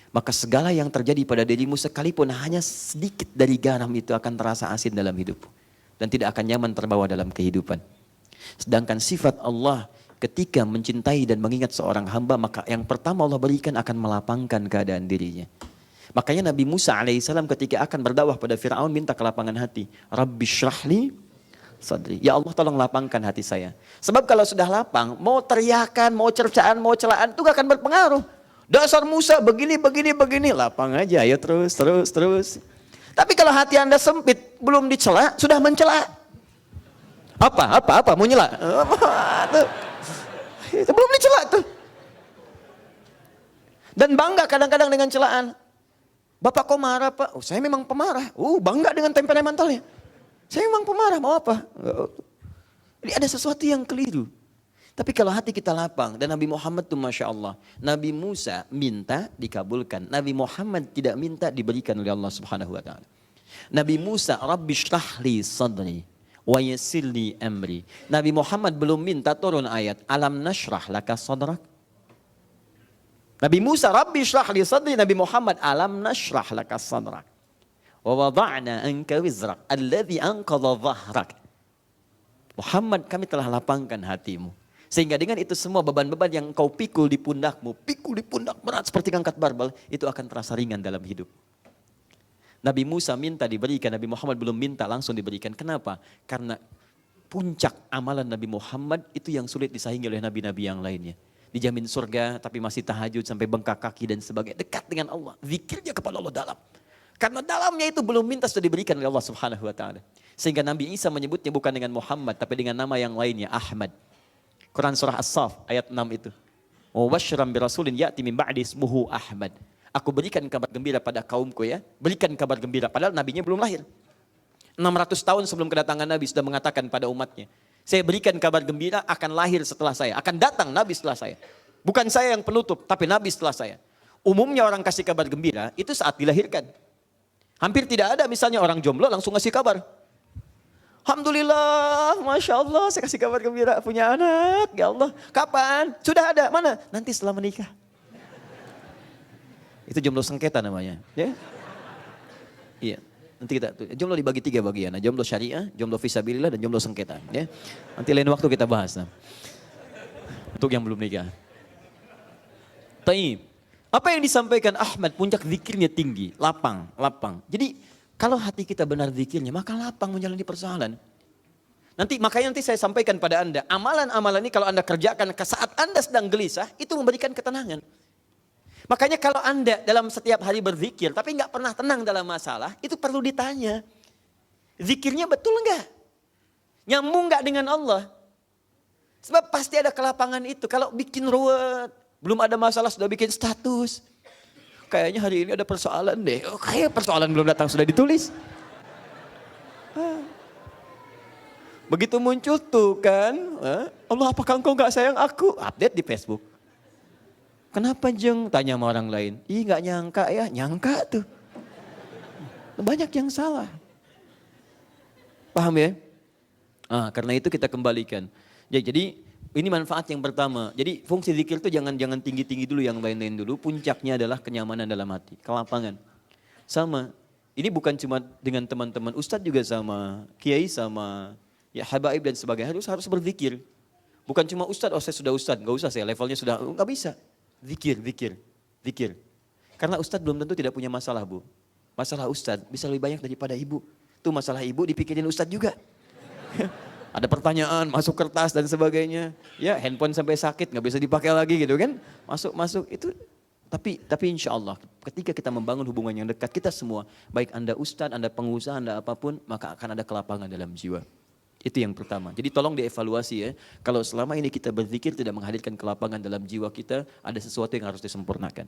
maka segala yang terjadi pada dirimu sekalipun hanya sedikit dari garam itu akan terasa asin dalam hidup. Dan tidak akan nyaman terbawa dalam kehidupan. Sedangkan sifat Allah ketika mencintai dan mengingat seorang hamba, maka yang pertama Allah berikan akan melapangkan keadaan dirinya. Makanya Nabi Musa alaihissalam ketika akan berdakwah pada Fir'aun minta kelapangan hati. Rabbi syrahli sadri. Ya Allah tolong lapangkan hati saya. Sebab kalau sudah lapang, mau teriakan, mau cercaan, mau celaan itu gak akan berpengaruh. Dasar Musa begini. Lapang aja, ayo terus. Tapi kalau hati Anda sempit, belum dicela, sudah mencela. Apa? Mau nyela? Itu belum dicela tuh. Dan bangga kadang-kadang dengan celaan. Bapak kok marah Pak? Saya memang pemarah. Bangga dengan temperamentalnya. Saya memang pemarah, mau apa? Jadi ada sesuatu yang keliru. Tapi kalau hati kita lapang, dan Nabi Muhammad itu Masya Allah. Nabi Musa minta dikabulkan. Nabi Muhammad tidak minta diberikan oleh Allah Subhanahu Wa Taala. Nabi Musa, Rabbi shrahli sadri wa yassirli amri. Nabi Muhammad belum minta turun ayat Alam nashrah laka sadrak. Nabi Musa, Rabbi shrahli sadri. Nabi Muhammad, Alam nashrah laka sadrak. Wa wada'na anka wizrak alladhi anqadha dhahrak. Muhammad, kami telah lapangkan hatimu. Sehingga dengan itu semua beban-beban yang engkau pikul di pundakmu, berat seperti angkat barbel, itu akan terasa ringan dalam hidup. Nabi Musa minta diberikan, Nabi Muhammad belum minta langsung diberikan. Kenapa? Karena puncak amalan Nabi Muhammad itu yang sulit disaingi oleh nabi-nabi yang lainnya. Dijamin surga tapi masih tahajud sampai bengkak kaki dan sebagainya. Dekat dengan Allah, zikirnya kepada Allah dalam. Karena dalamnya itu belum minta sudah diberikan oleh Allah Subhanahu Wa Taala. Sehingga Nabi Isa menyebutnya bukan dengan Muhammad tapi dengan nama yang lainnya, Ahmad. Quran surah As-Saff ayat 6 itu. Wa basyyiran bi rasulin ya'ti min ba'di ismuhu Ahmad. Aku berikan kabar gembira pada kaumku ya. Berikan kabar gembira padahal nabinya belum lahir. 600 tahun sebelum kedatangan Nabi sudah mengatakan pada umatnya, saya berikan kabar gembira akan lahir setelah saya, akan datang Nabi setelah saya. Bukan saya yang penutup, tapi Nabi setelah saya. Umumnya orang kasih kabar gembira itu saat dilahirkan. Hampir tidak ada misalnya orang jomblo langsung ngasih kabar. Alhamdulillah, Masya Allah, saya kasih kabar gembira punya anak, ya Allah. Kapan? Sudah ada, mana? Nanti setelah menikah. Itu jomblo sengketa namanya. Ya? Iya, nanti kita, jomblo dibagi 3 bagian. Jomblo syariah, jomblo fisabilillah, dan jomblo sengketa. Ya? Nanti lain waktu kita bahas. Untuk yang belum nikah. Taib. Apa yang disampaikan Ahmad, puncak zikirnya tinggi, lapang. Jadi kalau hati kita benar zikirnya, maka lapang menjalani persoalan. Makanya nanti saya sampaikan pada Anda, amalan-amalan ini kalau Anda kerjakan saat Anda sedang gelisah, itu memberikan ketenangan. Makanya kalau Anda dalam setiap hari berzikir, tapi nggak pernah tenang dalam masalah, itu perlu ditanya. Zikirnya betul nggak? Nyambung nggak dengan Allah? Sebab pasti ada kelapangan itu. Kalau bikin ruwet, belum ada masalah sudah bikin status. Kayaknya hari ini ada persoalan deh. Kayak persoalan belum datang sudah ditulis. Begitu muncul tuh kan. Allah apakah engkau gak sayang aku? Update di Facebook. Kenapa Jeng? Tanya sama orang lain. Ih gak nyangka ya. Nyangka tuh. Banyak yang salah. Paham ya? Karena itu kita kembalikan. Jadi ini manfaat yang pertama. Jadi fungsi zikir itu jangan tinggi-tinggi dulu, yang lain-lain dulu. Puncaknya adalah kenyamanan dalam hati, kelapangan. Sama, ini bukan cuma dengan teman-teman, ustadz juga sama, kiai sama, ya habaib dan sebagainya. Harus berzikir. Bukan cuma ustadz, saya sudah ustadz, gak usah saya levelnya sudah, gak bisa. Zikir. Karena ustadz belum tentu tidak punya masalah Bu. Masalah ustadz bisa lebih banyak daripada ibu. Tuh masalah ibu dipikirin ustadz juga. Ada pertanyaan, masuk kertas dan sebagainya. Ya handphone sampai sakit, nggak bisa dipakai lagi gitu kan. Masuk itu. Tapi insya Allah ketika kita membangun hubungan yang dekat, kita semua, baik Anda ustadz, Anda pengusaha, Anda apapun, maka akan ada kelapangan dalam jiwa. Itu yang pertama. Jadi tolong dievaluasi ya. Kalau selama ini kita berzikir tidak menghadirkan kelapangan dalam jiwa kita, ada sesuatu yang harus disempurnakan.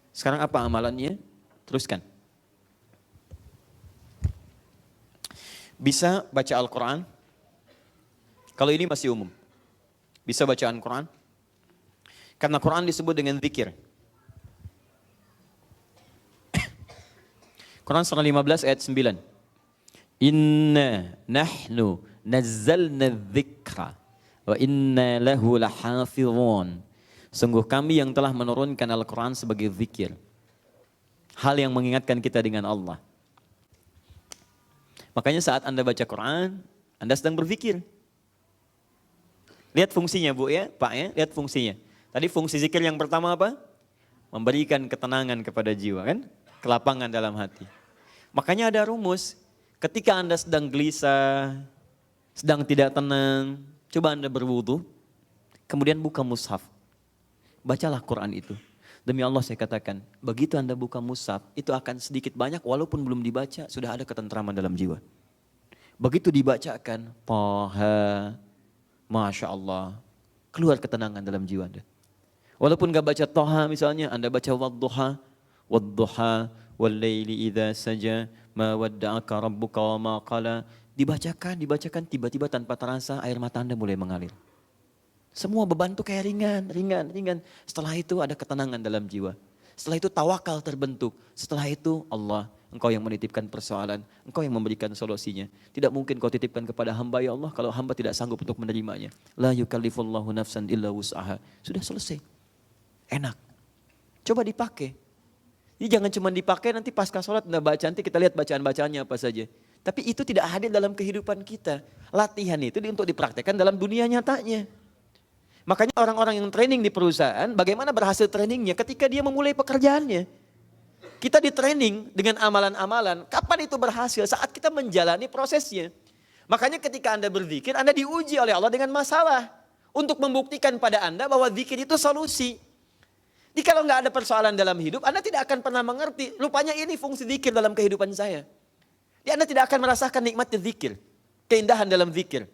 Sekarang apa amalannya? Teruskan. Bisa baca Al-Quran. Kalau ini masih umum. Bisa baca Al-Quran. Karena Quran disebut dengan zikir. Quran surah 15 ayat 9. Inna nahnu nazzalna dzikra wa inna lahu lahafizun. Sungguh kami yang telah menurunkan Al-Quran sebagai zikir. Hal yang mengingatkan kita dengan Allah. Makanya saat Anda baca Quran, Anda sedang berzikir. Lihat fungsinya Bu ya, Pak ya, lihat fungsinya. Tadi fungsi zikir yang pertama apa? Memberikan ketenangan kepada jiwa kan? Kelapangan dalam hati. Makanya ada rumus, ketika Anda sedang gelisah, sedang tidak tenang, coba Anda berwudu, kemudian buka mushaf. Bacalah Quran itu. Demi Allah saya katakan, begitu Anda buka mushaf, itu akan sedikit banyak walaupun belum dibaca, sudah ada ketentraman dalam jiwa. Begitu dibacakan, Taha, Masya Allah, keluar ketenangan dalam jiwa Anda. Walaupun gak baca Taha misalnya, Anda baca Wadduha, Wadduha, Wallayli idha saja, Ma wadda'aka rabbuka wa ma qala. Dibacakan, tiba-tiba tanpa terasa air mata Anda mulai mengalir. Semua beban itu kayak ringan. Setelah itu ada ketenangan dalam jiwa. Setelah itu tawakal terbentuk. Setelah itu Allah, Engkau yang menitipkan persoalan. Engkau yang memberikan solusinya. Tidak mungkin kau titipkan kepada hamba ya Allah kalau hamba tidak sanggup untuk menerimanya. La yukallifullahu nafsan illa wus'aha. Sudah selesai. Enak. Coba dipakai. Jadi jangan cuma dipakai nanti pasca sholat Anda baca. Nanti kita lihat bacaan-bacaannya apa saja. Tapi itu tidak hadir dalam kehidupan kita. Latihan itu untuk dipraktekkan dalam dunia nyatanya. Makanya orang-orang yang training di perusahaan, bagaimana berhasil trainingnya ketika dia memulai pekerjaannya. Kita di training dengan amalan-amalan, kapan itu berhasil? Saat kita menjalani prosesnya. Makanya ketika Anda berzikir, Anda diuji oleh Allah dengan masalah. Untuk membuktikan pada Anda bahwa zikir itu solusi. Jadi kalau nggak ada persoalan dalam hidup, Anda tidak akan pernah mengerti. Rupanya ini fungsi zikir dalam kehidupan saya. Jadi Anda tidak akan merasakan nikmatnya zikir. Keindahan dalam zikir.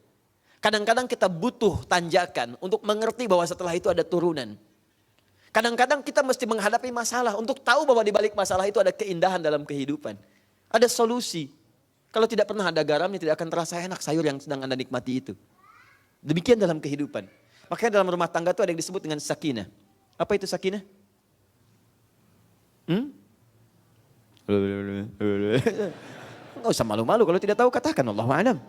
Kadang-kadang kita butuh tanjakan untuk mengerti bahwa setelah itu ada turunan. Kadang-kadang kita mesti menghadapi masalah untuk tahu bahwa di balik masalah itu ada keindahan dalam kehidupan. Ada solusi. Kalau tidak pernah ada garamnya tidak akan terasa enak sayur yang sedang Anda nikmati itu. Demikian dalam kehidupan. Makanya dalam rumah tangga itu ada yang disebut dengan sakinah. Apa itu sakinah? Nggak usah malu-malu kalau tidak tahu katakan Allahu a'lam.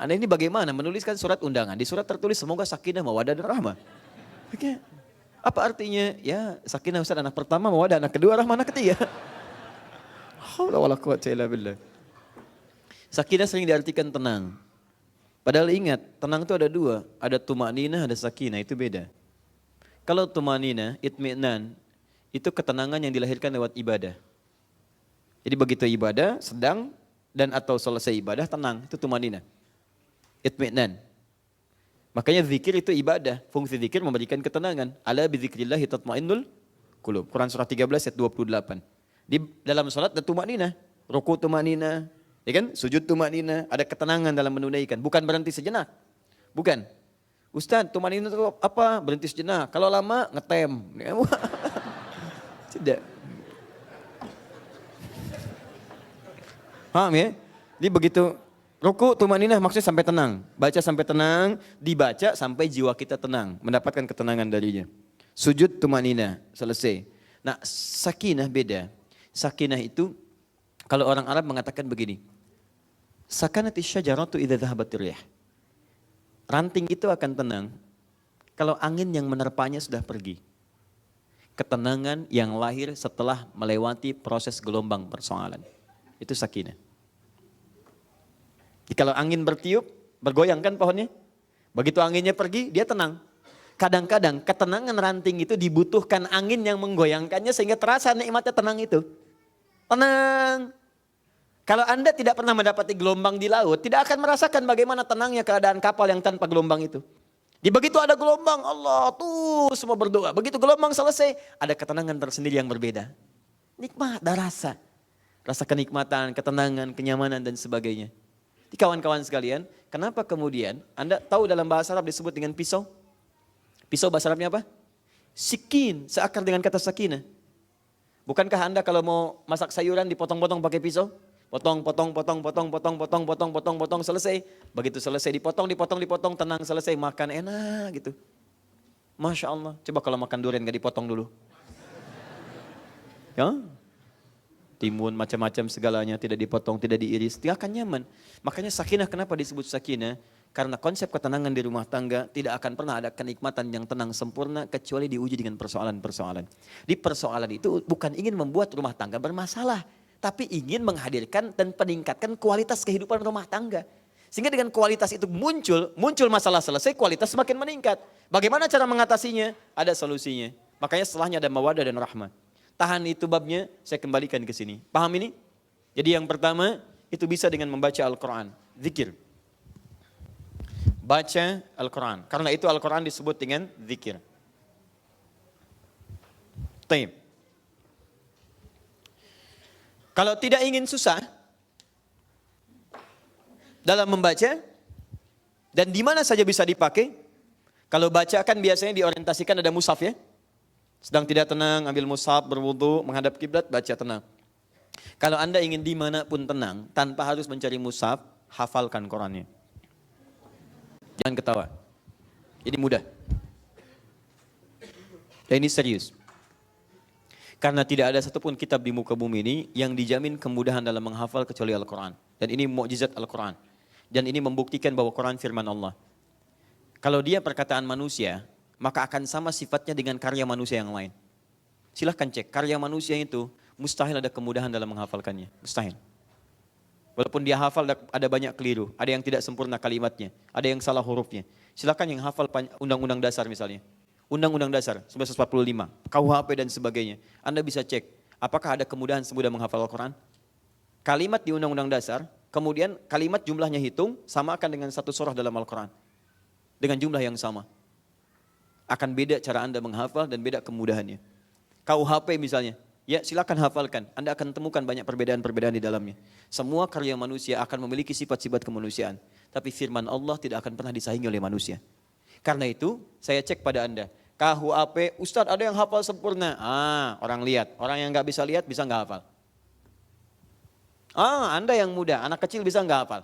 Anda ini bagaimana menuliskan surat undangan. Di surat tertulis semoga sakinah, mawaddah dan rahmah. Oke. Apa artinya? Ya sakinah Ustaz anak pertama, mawaddah anak kedua, rahmah anak ketiga. Haula wala quwwata illa billah. Sakinah sering diartikan tenang. Padahal ingat, tenang itu ada dua. Ada tumaninah, ada sakinah, itu beda. Kalau tumaninah, itmi'nan, itu ketenangan yang dilahirkan lewat ibadah. Jadi begitu ibadah, sedang dan atau selesai ibadah, tenang. Itu tumaninah. Itmi'nan. Makanya zikir itu ibadah. Fungsi zikir memberikan ketenangan. Ala bizikrillahi tatma'innul qulub. Quran surah 13 ayat 28. Di dalam salat ada tumaninah. Ruku tumaninah. Ya kan? Sujud tumaninah. Ada ketenangan dalam menunaikan. Bukan berhenti sejenak. Bukan. Ustaz, tumaninah itu apa? Berhenti sejenak. Kalau lama ngetem. Tidak. Paham ya? Jadi begitu ruku tumaninah maksudnya sampai tenang. Baca sampai tenang, dibaca sampai jiwa kita tenang. Mendapatkan ketenangan darinya. Sujud tumaninah, selesai. Nah sakinah beda. Sakinah itu kalau orang Arab mengatakan begini. Sakanatis syajaratu idza dhahabatir rih. Ranting itu akan tenang kalau angin yang menerpanya sudah pergi. Ketenangan yang lahir setelah melewati proses gelombang persoalan. Itu sakinah. Jadi kalau angin bertiup, bergoyang kan pohonnya. Begitu anginnya pergi, dia tenang. Kadang-kadang ketenangan ranting itu dibutuhkan angin yang menggoyangkannya sehingga terasa nikmatnya tenang itu. Tenang. Kalau Anda tidak pernah mendapati gelombang di laut, tidak akan merasakan bagaimana tenangnya keadaan kapal yang tanpa gelombang itu. Di begitu ada gelombang, Allah tuh semua berdoa. Begitu gelombang selesai, ada ketenangan tersendiri yang berbeda. Nikmat, ada rasa. Rasa kenikmatan, ketenangan, kenyamanan dan sebagainya. Di kawan-kawan sekalian, kenapa kemudian Anda tahu dalam bahasa Arab disebut dengan pisau? Pisau bahasa Arabnya apa? Sikin, seakar dengan kata sakinah. Bukankah Anda kalau mau masak sayuran dipotong-potong pakai pisau? Potong, potong, potong, potong, potong, potong, potong, potong, potong, selesai. Begitu selesai dipotong, dipotong, dipotong, tenang, selesai, makan enak gitu. Masya Allah. Coba kalau makan durian gak dipotong dulu. Ya, timun macam-macam segalanya tidak dipotong, tidak diiris, tidak akan nyaman. Makanya sakinah kenapa disebut sakinah? Karena konsep ketenangan di rumah tangga tidak akan pernah ada kenikmatan yang tenang sempurna kecuali diuji dengan persoalan-persoalan. Di persoalan itu bukan ingin membuat rumah tangga bermasalah, tapi ingin menghadirkan dan meningkatkan kualitas kehidupan rumah tangga. Sehingga dengan kualitas itu muncul masalah selesai, kualitas semakin meningkat. Bagaimana cara mengatasinya? Ada solusinya. Makanya setelahnya ada mawaddah dan rahmah. Tahan itu babnya, saya kembalikan ke sini. Paham ini? Jadi yang pertama, itu bisa dengan membaca Al-Quran. Zikir. Baca Al-Quran. Karena itu Al-Quran disebut dengan zikir. Taib. Kalau tidak ingin susah dalam membaca, dan di mana saja bisa dipakai, kalau baca kan biasanya diorientasikan ada mushaf ya. Sedang tidak tenang, ambil mushaf, berwudu, menghadap kiblat, baca tenang. Kalau Anda ingin dimanapun tenang, tanpa harus mencari mushaf, hafalkan Qurannya. Jangan ketawa. Ini mudah. Dan ini serius. Karena tidak ada satupun kitab di muka bumi ini yang dijamin kemudahan dalam menghafal kecuali Al-Quran. Dan ini mukjizat Al-Quran. Dan ini membuktikan bahwa Quran firman Allah. Kalau dia perkataan manusia, maka akan sama sifatnya dengan karya manusia yang lain. Silahkan cek, karya manusia itu mustahil ada kemudahan dalam menghafalkannya. Mustahil. Walaupun dia hafal ada banyak keliru, ada yang tidak sempurna kalimatnya, ada yang salah hurufnya. Silakan yang hafal undang-undang dasar misalnya. Undang-undang dasar 1945, KUHP dan sebagainya. Anda bisa cek, apakah ada kemudahan semudah menghafal Al-Quran? Kalimat di undang-undang dasar, kemudian kalimat jumlahnya hitung, sama akan dengan satu surah dalam Al-Quran. Dengan jumlah yang sama. Akan beda cara Anda menghafal dan beda kemudahannya. KUHP misalnya, ya silakan hafalkan. Anda akan temukan banyak perbedaan-perbedaan di dalamnya. Semua karya manusia akan memiliki sifat-sifat kemanusiaan. Tapi firman Allah tidak akan pernah disaingi oleh manusia. Karena itu, saya cek pada Anda. KUHP, Ustadz ada yang hafal sempurna. Orang lihat. Orang yang nggak bisa lihat bisa nggak hafal. Anda yang muda, anak kecil bisa nggak hafal.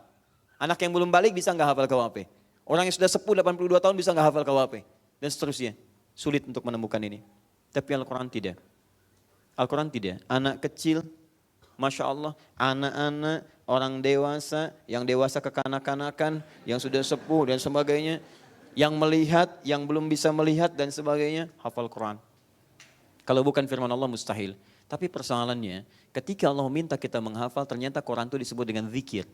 Anak yang belum balik bisa nggak hafal KUHP. Orang yang sudah sepuh 82 tahun bisa nggak hafal KUHP. Dan seterusnya. Sulit untuk menemukan ini. Tapi Al-Quran tidak. Al-Quran tidak. Anak kecil, Masya Allah, anak-anak, orang dewasa, yang dewasa kekanak-kanakan, yang sudah sepuh dan sebagainya, yang melihat, yang belum bisa melihat dan sebagainya, hafal Quran. Kalau bukan firman Allah mustahil. Tapi persoalannya, ketika Allah minta kita menghafal, ternyata Quran itu disebut dengan zikir.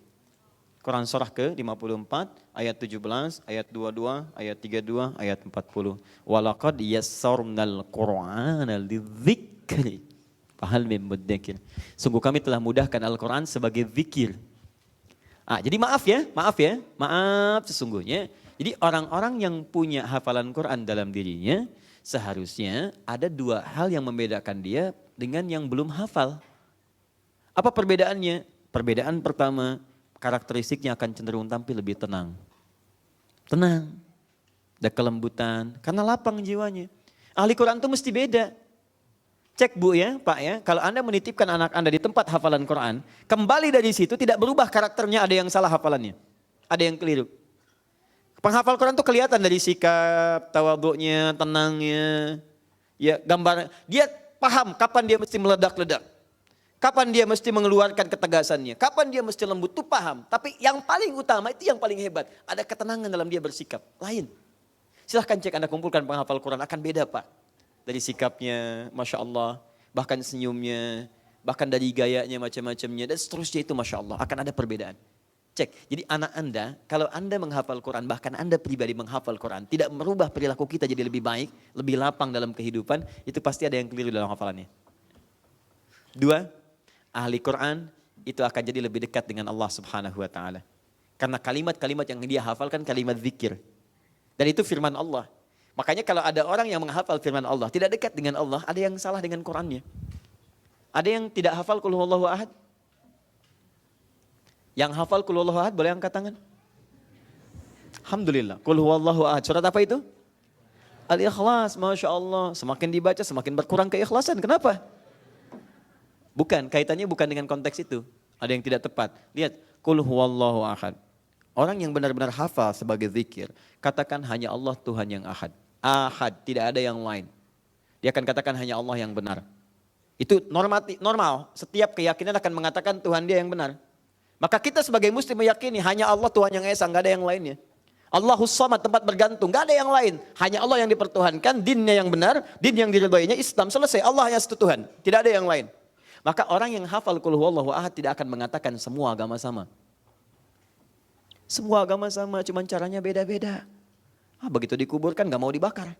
Quran surah ke-54, ayat 17, ayat 22, ayat 32, ayat 40. Walaqad yassarnal Qur'ana lidzikri. Fahal min mudzakir. Sungguh kami telah mudahkan Al-Quran sebagai zikir. Jadi maaf sesungguhnya. Jadi orang-orang yang punya hafalan Quran dalam dirinya, seharusnya ada dua hal yang membedakan dia dengan yang belum hafal. Apa perbedaannya? Perbedaan pertama, karakteristiknya akan cenderung tampil lebih tenang. Tenang, ada kelembutan, karena lapang jiwanya. Ahli Quran itu mesti beda. Cek Bu ya, Pak ya, kalau Anda menitipkan anak Anda di tempat hafalan Quran, kembali dari situ tidak berubah karakternya, ada yang salah hafalannya. Ada yang keliru. Penghafal Quran itu kelihatan dari sikap, tawadhu'nya, tenangnya, ya gambar. Dia paham kapan dia mesti meledak-ledak. Kapan dia mesti mengeluarkan ketegasannya. Kapan dia mesti lembut, itu paham. Tapi yang paling utama, itu yang paling hebat. Ada ketenangan dalam dia bersikap, lain. Silahkan cek Anda kumpulkan penghafal Quran, akan beda Pak. Dari sikapnya, Masya Allah, bahkan senyumnya, bahkan dari gayanya macam-macamnya, dan seterusnya itu Masya Allah, akan ada perbedaan. Cek, jadi anak Anda, kalau Anda menghafal Quran, bahkan Anda pribadi menghafal Quran, tidak merubah perilaku kita jadi lebih baik, lebih lapang dalam kehidupan, itu pasti ada yang keliru dalam hafalannya. Dua, ahli Quran itu akan jadi lebih dekat dengan Allah Subhanahu wa Ta'ala. Karena kalimat-kalimat yang dia hafalkan kalimat zikir. Dan itu firman Allah. Makanya kalau ada orang yang menghafal firman Allah, tidak dekat dengan Allah, ada yang salah dengan Qurannya. Ada yang tidak hafal qul huwallahu ahad. Yang hafal qul huwallahu ahad boleh angkat tangan? Alhamdulillah. Qul huwallahu ahad. Surat apa itu? Al-Ikhlas, Masya Allah. Semakin dibaca semakin berkurang keikhlasan. Kenapa? Bukan, kaitannya bukan dengan konteks itu. Ada yang tidak tepat. Lihat, qul huwallahu ahad. Orang yang benar-benar hafal sebagai zikir, katakan hanya Allah Tuhan yang ahad. Ahad, tidak ada yang lain. Dia akan katakan hanya Allah yang benar. Itu normal. Setiap keyakinan akan mengatakan Tuhan dia yang benar. Maka kita sebagai muslim meyakini hanya Allah Tuhan yang esa, nggak ada yang lainnya. Allahus Samad, tempat bergantung, nggak ada yang lain. Hanya Allah yang dipertuhankan, dinnya yang benar, din yang diridhoinya Islam, selesai. Allah hanya satu Tuhan, tidak ada yang lain. Maka orang yang hafal qul huwallahu ahad tidak akan mengatakan semua agama sama. Semua agama sama, cuman caranya beda-beda. Begitu dikuburkan gak mau dibakar.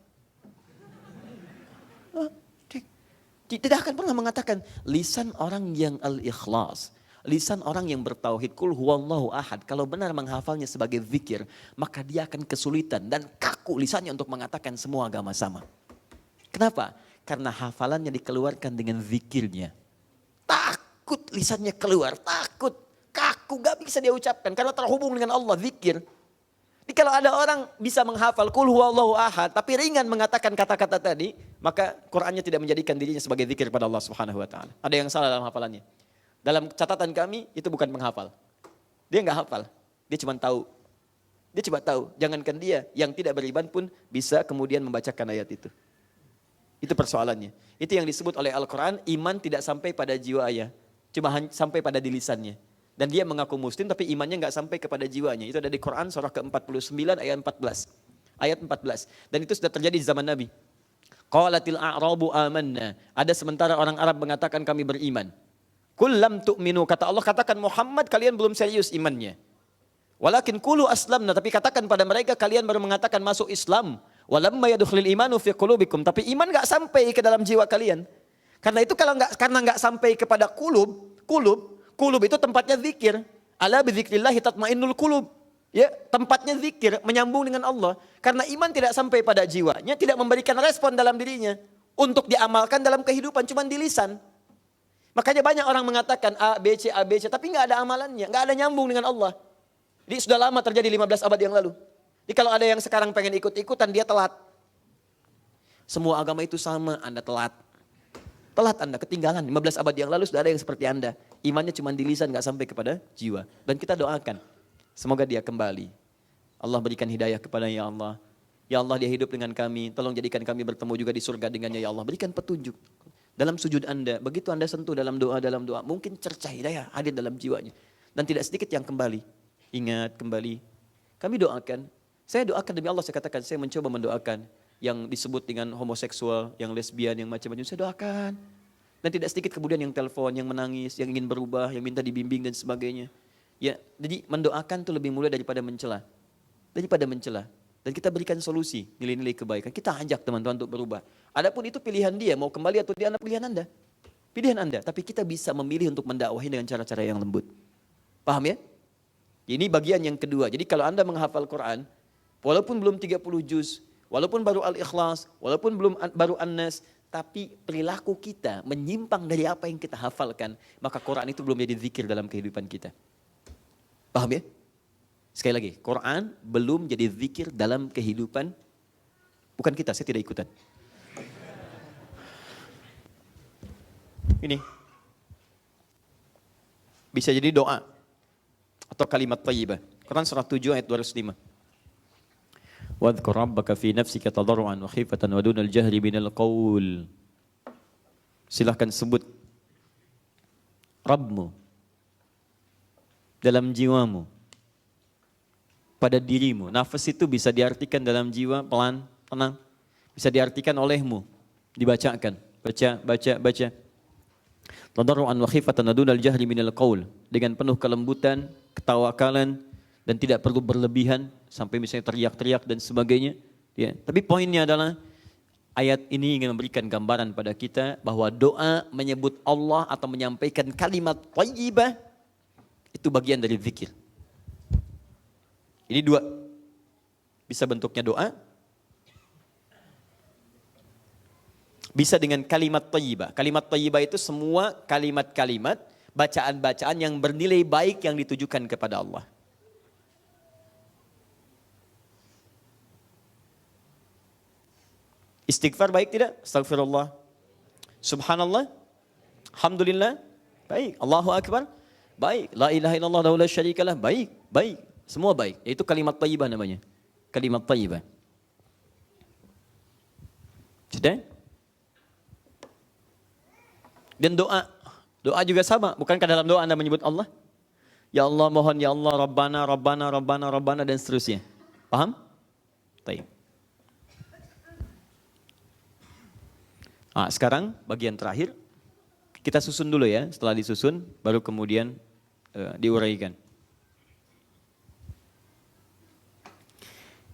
Tidak akan pernah mengatakan lisan orang yang al-ikhlas, lisan orang yang bertauhid qul huwallahu ahad. Kalau benar menghafalnya sebagai zikir, maka dia akan kesulitan dan kaku lisannya untuk mengatakan semua agama sama. Kenapa? Karena hafalannya dikeluarkan dengan zikirnya. Takut lisannya keluar, takut. Kaku, gak bisa dia ucapkan karena terhubung dengan Allah, zikir. Jadi kalau ada orang bisa menghafal qul huwallahu ahad tapi ringan mengatakan kata-kata tadi, maka Qur'annya tidak menjadikan dirinya sebagai zikir pada Allah Subhanahu wa taala. Ada yang salah dalam hafalannya. Dalam catatan kami itu bukan menghafal. Dia enggak hafal, dia cuma tahu. Dia cuma tahu, jangankan dia yang tidak beriman pun bisa kemudian membacakan ayat itu. Itu persoalannya. Itu yang disebut oleh Al-Qur'an, iman tidak sampai pada jiwa cuma sampai pada di lisannya. Dan dia mengaku muslim tapi imannya enggak sampai kepada jiwanya. Itu ada di Quran surah ke-49 ayat 14. Ayat 14. Dan itu sudah terjadi di zaman Nabi. Qalatil a'rabu amanna. Ada sementara orang Arab mengatakan kami beriman. Qul lam tu'minu, kata Allah, katakan Muhammad kalian belum serius imannya. Walakin qulu aslamna, tapi katakan pada mereka kalian baru mengatakan masuk Islam. Walamma yadkhulul imanu fi qulubikum, tapi iman enggak sampai ke dalam jiwa kalian. Karena itu karena enggak sampai kepada Kulub itu tempatnya zikir. Ala bizikrillah tatmainnul kulub. Ya, tempatnya zikir, menyambung dengan Allah. Karena iman tidak sampai pada jiwanya, tidak memberikan respon dalam dirinya untuk diamalkan dalam kehidupan, cuma di lisan. Makanya banyak orang mengatakan A, B, C, tapi nggak ada amalannya, nggak ada nyambung dengan Allah. Jadi sudah lama terjadi 15 abad yang lalu. Jadi kalau ada yang sekarang pengen ikut-ikutan, dia telat. Semua agama itu sama, Anda telat. Telat Anda, ketinggalan. 15 abad yang lalu sudah ada yang seperti Anda. Imannya cuma di lisan, gak sampai kepada jiwa. Dan kita doakan, semoga dia kembali. Allah berikan hidayah kepada ya Allah. Ya Allah, dia hidup dengan kami, tolong jadikan kami bertemu juga di surga dengannya ya Allah. Berikan petunjuk dalam sujud Anda. Begitu Anda sentuh dalam doa, mungkin cercah hidayah hadir dalam jiwanya. Dan tidak sedikit yang kembali. Ingat, kembali. Kami doakan. Saya doakan demi Allah, saya katakan, saya mencoba mendoakan yang disebut dengan homoseksual, yang lesbian, yang macam-macam, saya doakan. Dan tidak sedikit kemudian yang telepon, yang menangis, yang ingin berubah, yang minta dibimbing dan sebagainya. Ya, jadi mendoakan itu lebih mulia daripada mencela. Dan kita berikan solusi, nilai-nilai kebaikan. Kita ajak teman-teman untuk berubah. Adapun itu pilihan dia, mau kembali atau dia, pilihan Anda. Pilihan Anda, tapi kita bisa memilih untuk mendakwahi dengan cara-cara yang lembut. Paham ya? Ini bagian yang kedua. Jadi kalau Anda menghafal Quran, walaupun belum 30 juz, walaupun baru Al-Ikhlas, walaupun belum baru An-Nas, tapi perilaku kita menyimpang dari apa yang kita hafalkan, maka Quran itu belum jadi zikir dalam kehidupan kita. Paham ya? Sekali lagi, Quran belum jadi zikir dalam kehidupan, bukan kita, saya tidak ikutan. Ini bisa jadi doa atau kalimat thayyibah. Quran surah 7 ayat 205. Wadhkur rabbaka fi nafsika tadarruan wa khifatan wa dunal jahri minal qaul. Silahkan sebut Rabbmu dalam jiwamu, pada dirimu. Nafas itu bisa diartikan dalam jiwa, pelan, tenang. Bisa diartikan olehmu, dibacakan, baca. Tadarruan wa khifatan wa dunal jahri minal qaul. Dengan penuh kelembutan, ketawakalan, dan tidak perlu berlebihan sampai misalnya teriak-teriak dan sebagainya. Ya. Tapi poinnya adalah ayat ini ingin memberikan gambaran pada kita bahwa doa menyebut Allah atau menyampaikan kalimat thayyibah itu bagian dari zikir. Ini dua. Bisa bentuknya doa, bisa dengan kalimat thayyibah. Kalimat thayyibah itu semua kalimat-kalimat Bacaan-bacaan yang bernilai baik yang ditujukan kepada Allah. Istighfar baik tidak? Astagfirullah. Subhanallah. Alhamdulillah. Baik. Allahu Akbar. Baik. La ilaha illallah wa la syarikalah. Baik. Baik. Semua baik. Itu kalimat thayyibah namanya. Kalimat thayyibah. Sudah? Dan doa. Doa juga sama. Bukankah dalam doa Anda menyebut Allah? Ya Allah mohon, ya Allah, Rabbana, Rabbana, Rabbana, Rabbana, dan seterusnya. Paham? Baik. Sekarang bagian terakhir. Kita susun dulu ya. Setelah disusun, baru kemudian diuraikan.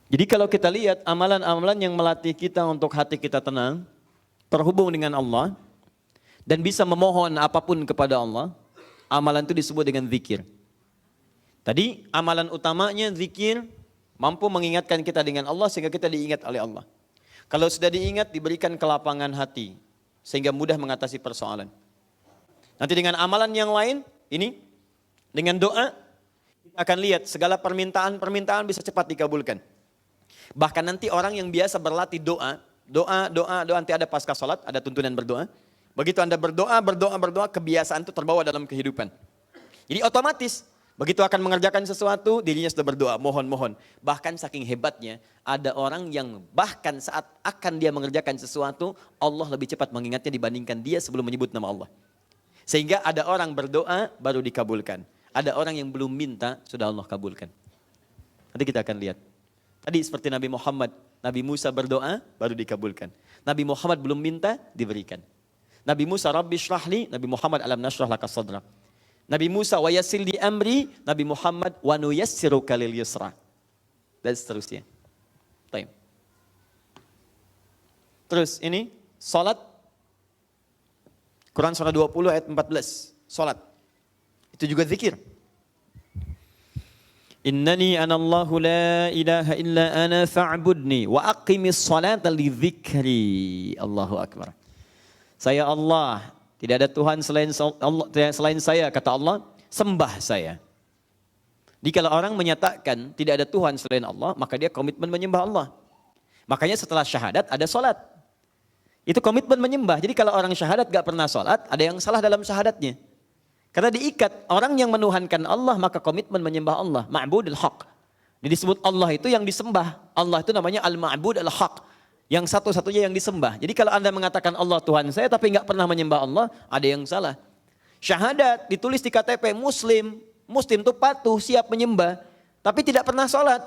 Jadi kalau kita lihat amalan-amalan yang melatih kita untuk hati kita tenang, terhubung dengan Allah, dan bisa memohon apapun kepada Allah, amalan itu disebut dengan zikir. Tadi amalan utamanya zikir, mampu mengingatkan kita dengan Allah sehingga kita diingat oleh Allah. Kalau sudah diingat, diberikan kelapangan hati, sehingga mudah mengatasi persoalan. Nanti dengan amalan yang lain, ini, dengan doa, kita akan lihat segala permintaan-permintaan bisa cepat dikabulkan. Bahkan nanti orang yang biasa berlatih doa, nanti ada pasca salat, ada tuntunan berdoa. Begitu Anda berdoa, kebiasaan itu terbawa dalam kehidupan. Jadi otomatis, begitu akan mengerjakan sesuatu, dirinya sudah berdoa, mohon. Bahkan saking hebatnya, ada orang yang bahkan saat akan dia mengerjakan sesuatu, Allah lebih cepat mengingatnya dibandingkan dia sebelum menyebut nama Allah. Sehingga ada orang berdoa, baru dikabulkan. Ada orang yang belum minta, sudah Allah kabulkan. Nanti kita akan lihat. Tadi seperti Nabi Muhammad, Nabi Musa berdoa, baru dikabulkan. Nabi Muhammad belum minta, diberikan. Nabi Musa, Rabbi syrahli, Nabi Muhammad, alam nashrah laka sadrak. Nabi Musa, wa yassir li amri, Nabi Muhammad, wa nuyassiruka lil yusra. Dan seterusnya. Baik. Terus ini, salat. Quran surah 20 ayat 14. Salat. Itu juga zikir. Innani anallahu la ilaha illa ana fa'budni wa aqimis salata li dzikri. Allahu akbar. Saya Allah, tidak ada Tuhan selain saya, kata Allah, sembah saya. Jadi kalau orang menyatakan tidak ada Tuhan selain Allah, maka dia komitmen menyembah Allah. Makanya setelah syahadat ada salat. Itu komitmen menyembah. Jadi kalau orang syahadat gak pernah salat, ada yang salah dalam syahadatnya. Karena diikat, orang yang menuhankan Allah maka komitmen menyembah Allah, ma'budul haq. Jadi disebut Allah itu yang disembah. Allah itu namanya al-ma'bud al-haq, yang satu-satunya yang disembah. Jadi kalau Anda mengatakan Allah Tuhan saya tapi nggak pernah menyembah Allah, ada yang salah. Syahadat ditulis di KTP Muslim itu patuh, siap menyembah, tapi tidak pernah sholat,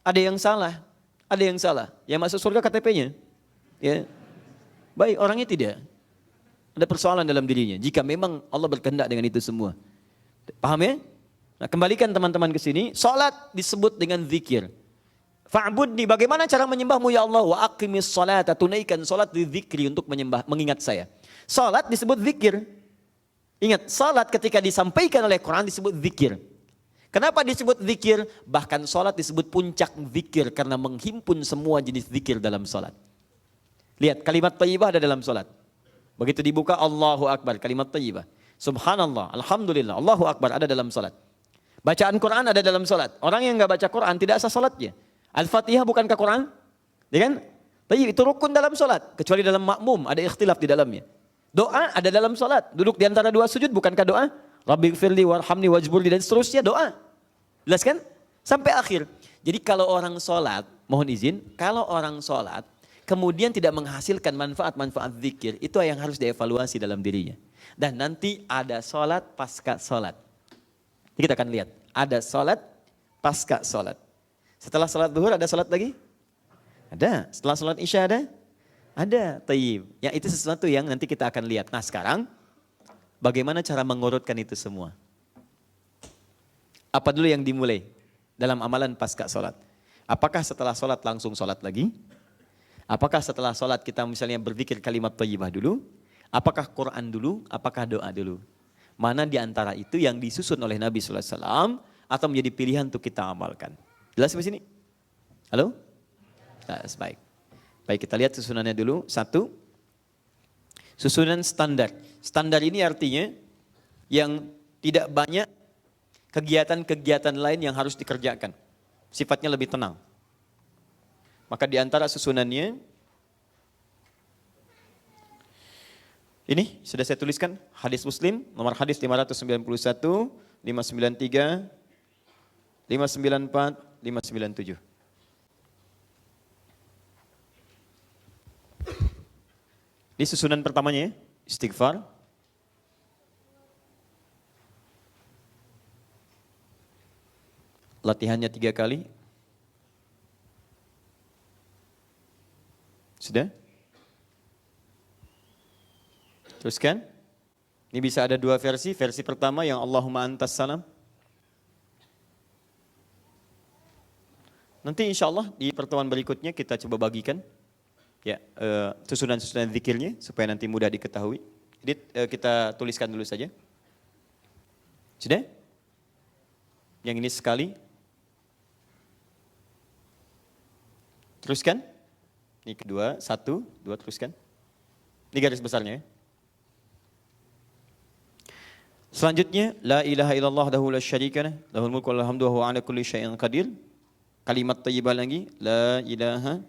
ada yang salah. Ada yang salah. Yang masuk surga KTP-nya, ya. Baik, orangnya tidak. Ada persoalan dalam dirinya. Jika memang Allah berkehendak dengan itu semua. Paham ya? Nah, kembalikan teman-teman ke sini. Salat disebut dengan zikir. Fa'budni, bagaimana cara menyembahmu ya Allah? Wa aqimis salata, tunaikan salat di zikri untuk menyembah, mengingat saya. Salat disebut zikir. Ingat, salat ketika disampaikan oleh Quran disebut zikir. Kenapa disebut zikir? Bahkan salat disebut puncak zikir karena menghimpun semua jenis zikir dalam salat. Lihat, kalimat thayyibah ada dalam salat. Begitu dibuka Allahu Akbar, kalimat thayyibah. Subhanallah, Alhamdulillah, Allahu Akbar ada dalam salat. Bacaan Quran ada dalam salat. Orang yang enggak baca Quran tidak sah salatnya. Al-Fatihah bukankah Quran? Ya kan? Tapi itu rukun dalam salat. Kecuali dalam makmum ada ikhtilaf di dalamnya. Doa ada dalam salat. Duduk di antara dua sujud bukankah doa? Rabbighfirli warhamni wajburli dan seterusnya doa. Jelas kan? Sampai akhir. Jadi kalau orang salat, mohon izin, kalau orang salat kemudian tidak menghasilkan manfaat-manfaat zikir, itu yang harus dievaluasi dalam dirinya. Dan nanti ada salat pasca salat. Kita akan lihat, ada salat pasca salat. Setelah salat zuhur ada salat lagi? Ada. Setelah salat isya ada? Ada. Tayyib. Ya, itu sesuatu yang nanti kita akan lihat. Nah sekarang, bagaimana cara mengurutkan itu semua? Apa dulu yang dimulai dalam amalan pasca salat? Apakah setelah salat langsung salat lagi? Apakah setelah salat kita misalnya berzikir kalimat thayyibah dulu? Apakah Quran dulu? Apakah doa dulu? Mana di antara itu yang disusun oleh Nabi SAW atau menjadi pilihan untuk kita amalkan? Jelas di sini? Halo? Nah, baik. Baik, kita lihat susunannya dulu. Satu, susunan standar. Standar ini artinya yang tidak banyak kegiatan-kegiatan lain yang harus dikerjakan. Sifatnya lebih tenang. Maka di antara susunannya, ini sudah saya tuliskan, hadis Muslim, nomor hadis 591, 593, 594, 597. Ini susunan pertamanya ya, istighfar. Latihannya 3 kali. Sudah? Teruskan. Ini bisa ada 2 versi. Versi pertama yang Allahumma antas salam. Nanti insya Allah di pertemuan berikutnya kita coba bagikan ya susunan-susunan zikirnya supaya nanti mudah diketahui. Jadi kita tuliskan dulu saja. Sudah? Yang ini sekali. Teruskan. Ini kedua, 1, 2 teruskan. Ini garis besarnya ya. Selanjutnya, la ilaha illallah wahdahu la syarika lah, lahul mulku wa lahul hamdu wa huwa ala kulli syai'in qadir. Kalimat thayyibah lagi, la ilaha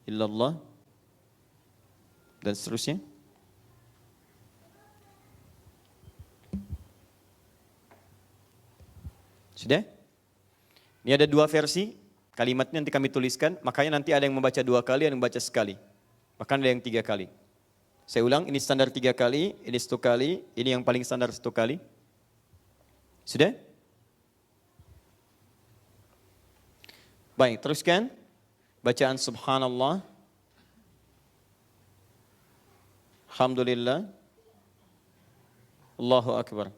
illallah dan seterusnya. Sudah? Ini ada 2 versi. Kalimatnya nanti kami tuliskan, makanya nanti ada yang membaca 2 kali, ada yang membaca sekali. Bahkan ada yang 3 kali. Saya ulang, ini standar 3 kali, ini 1 kali, ini yang paling standar 1 kali. Sudah? Baik, teruskan. Bacaan subhanallah. Alhamdulillah. Allahu Akbar.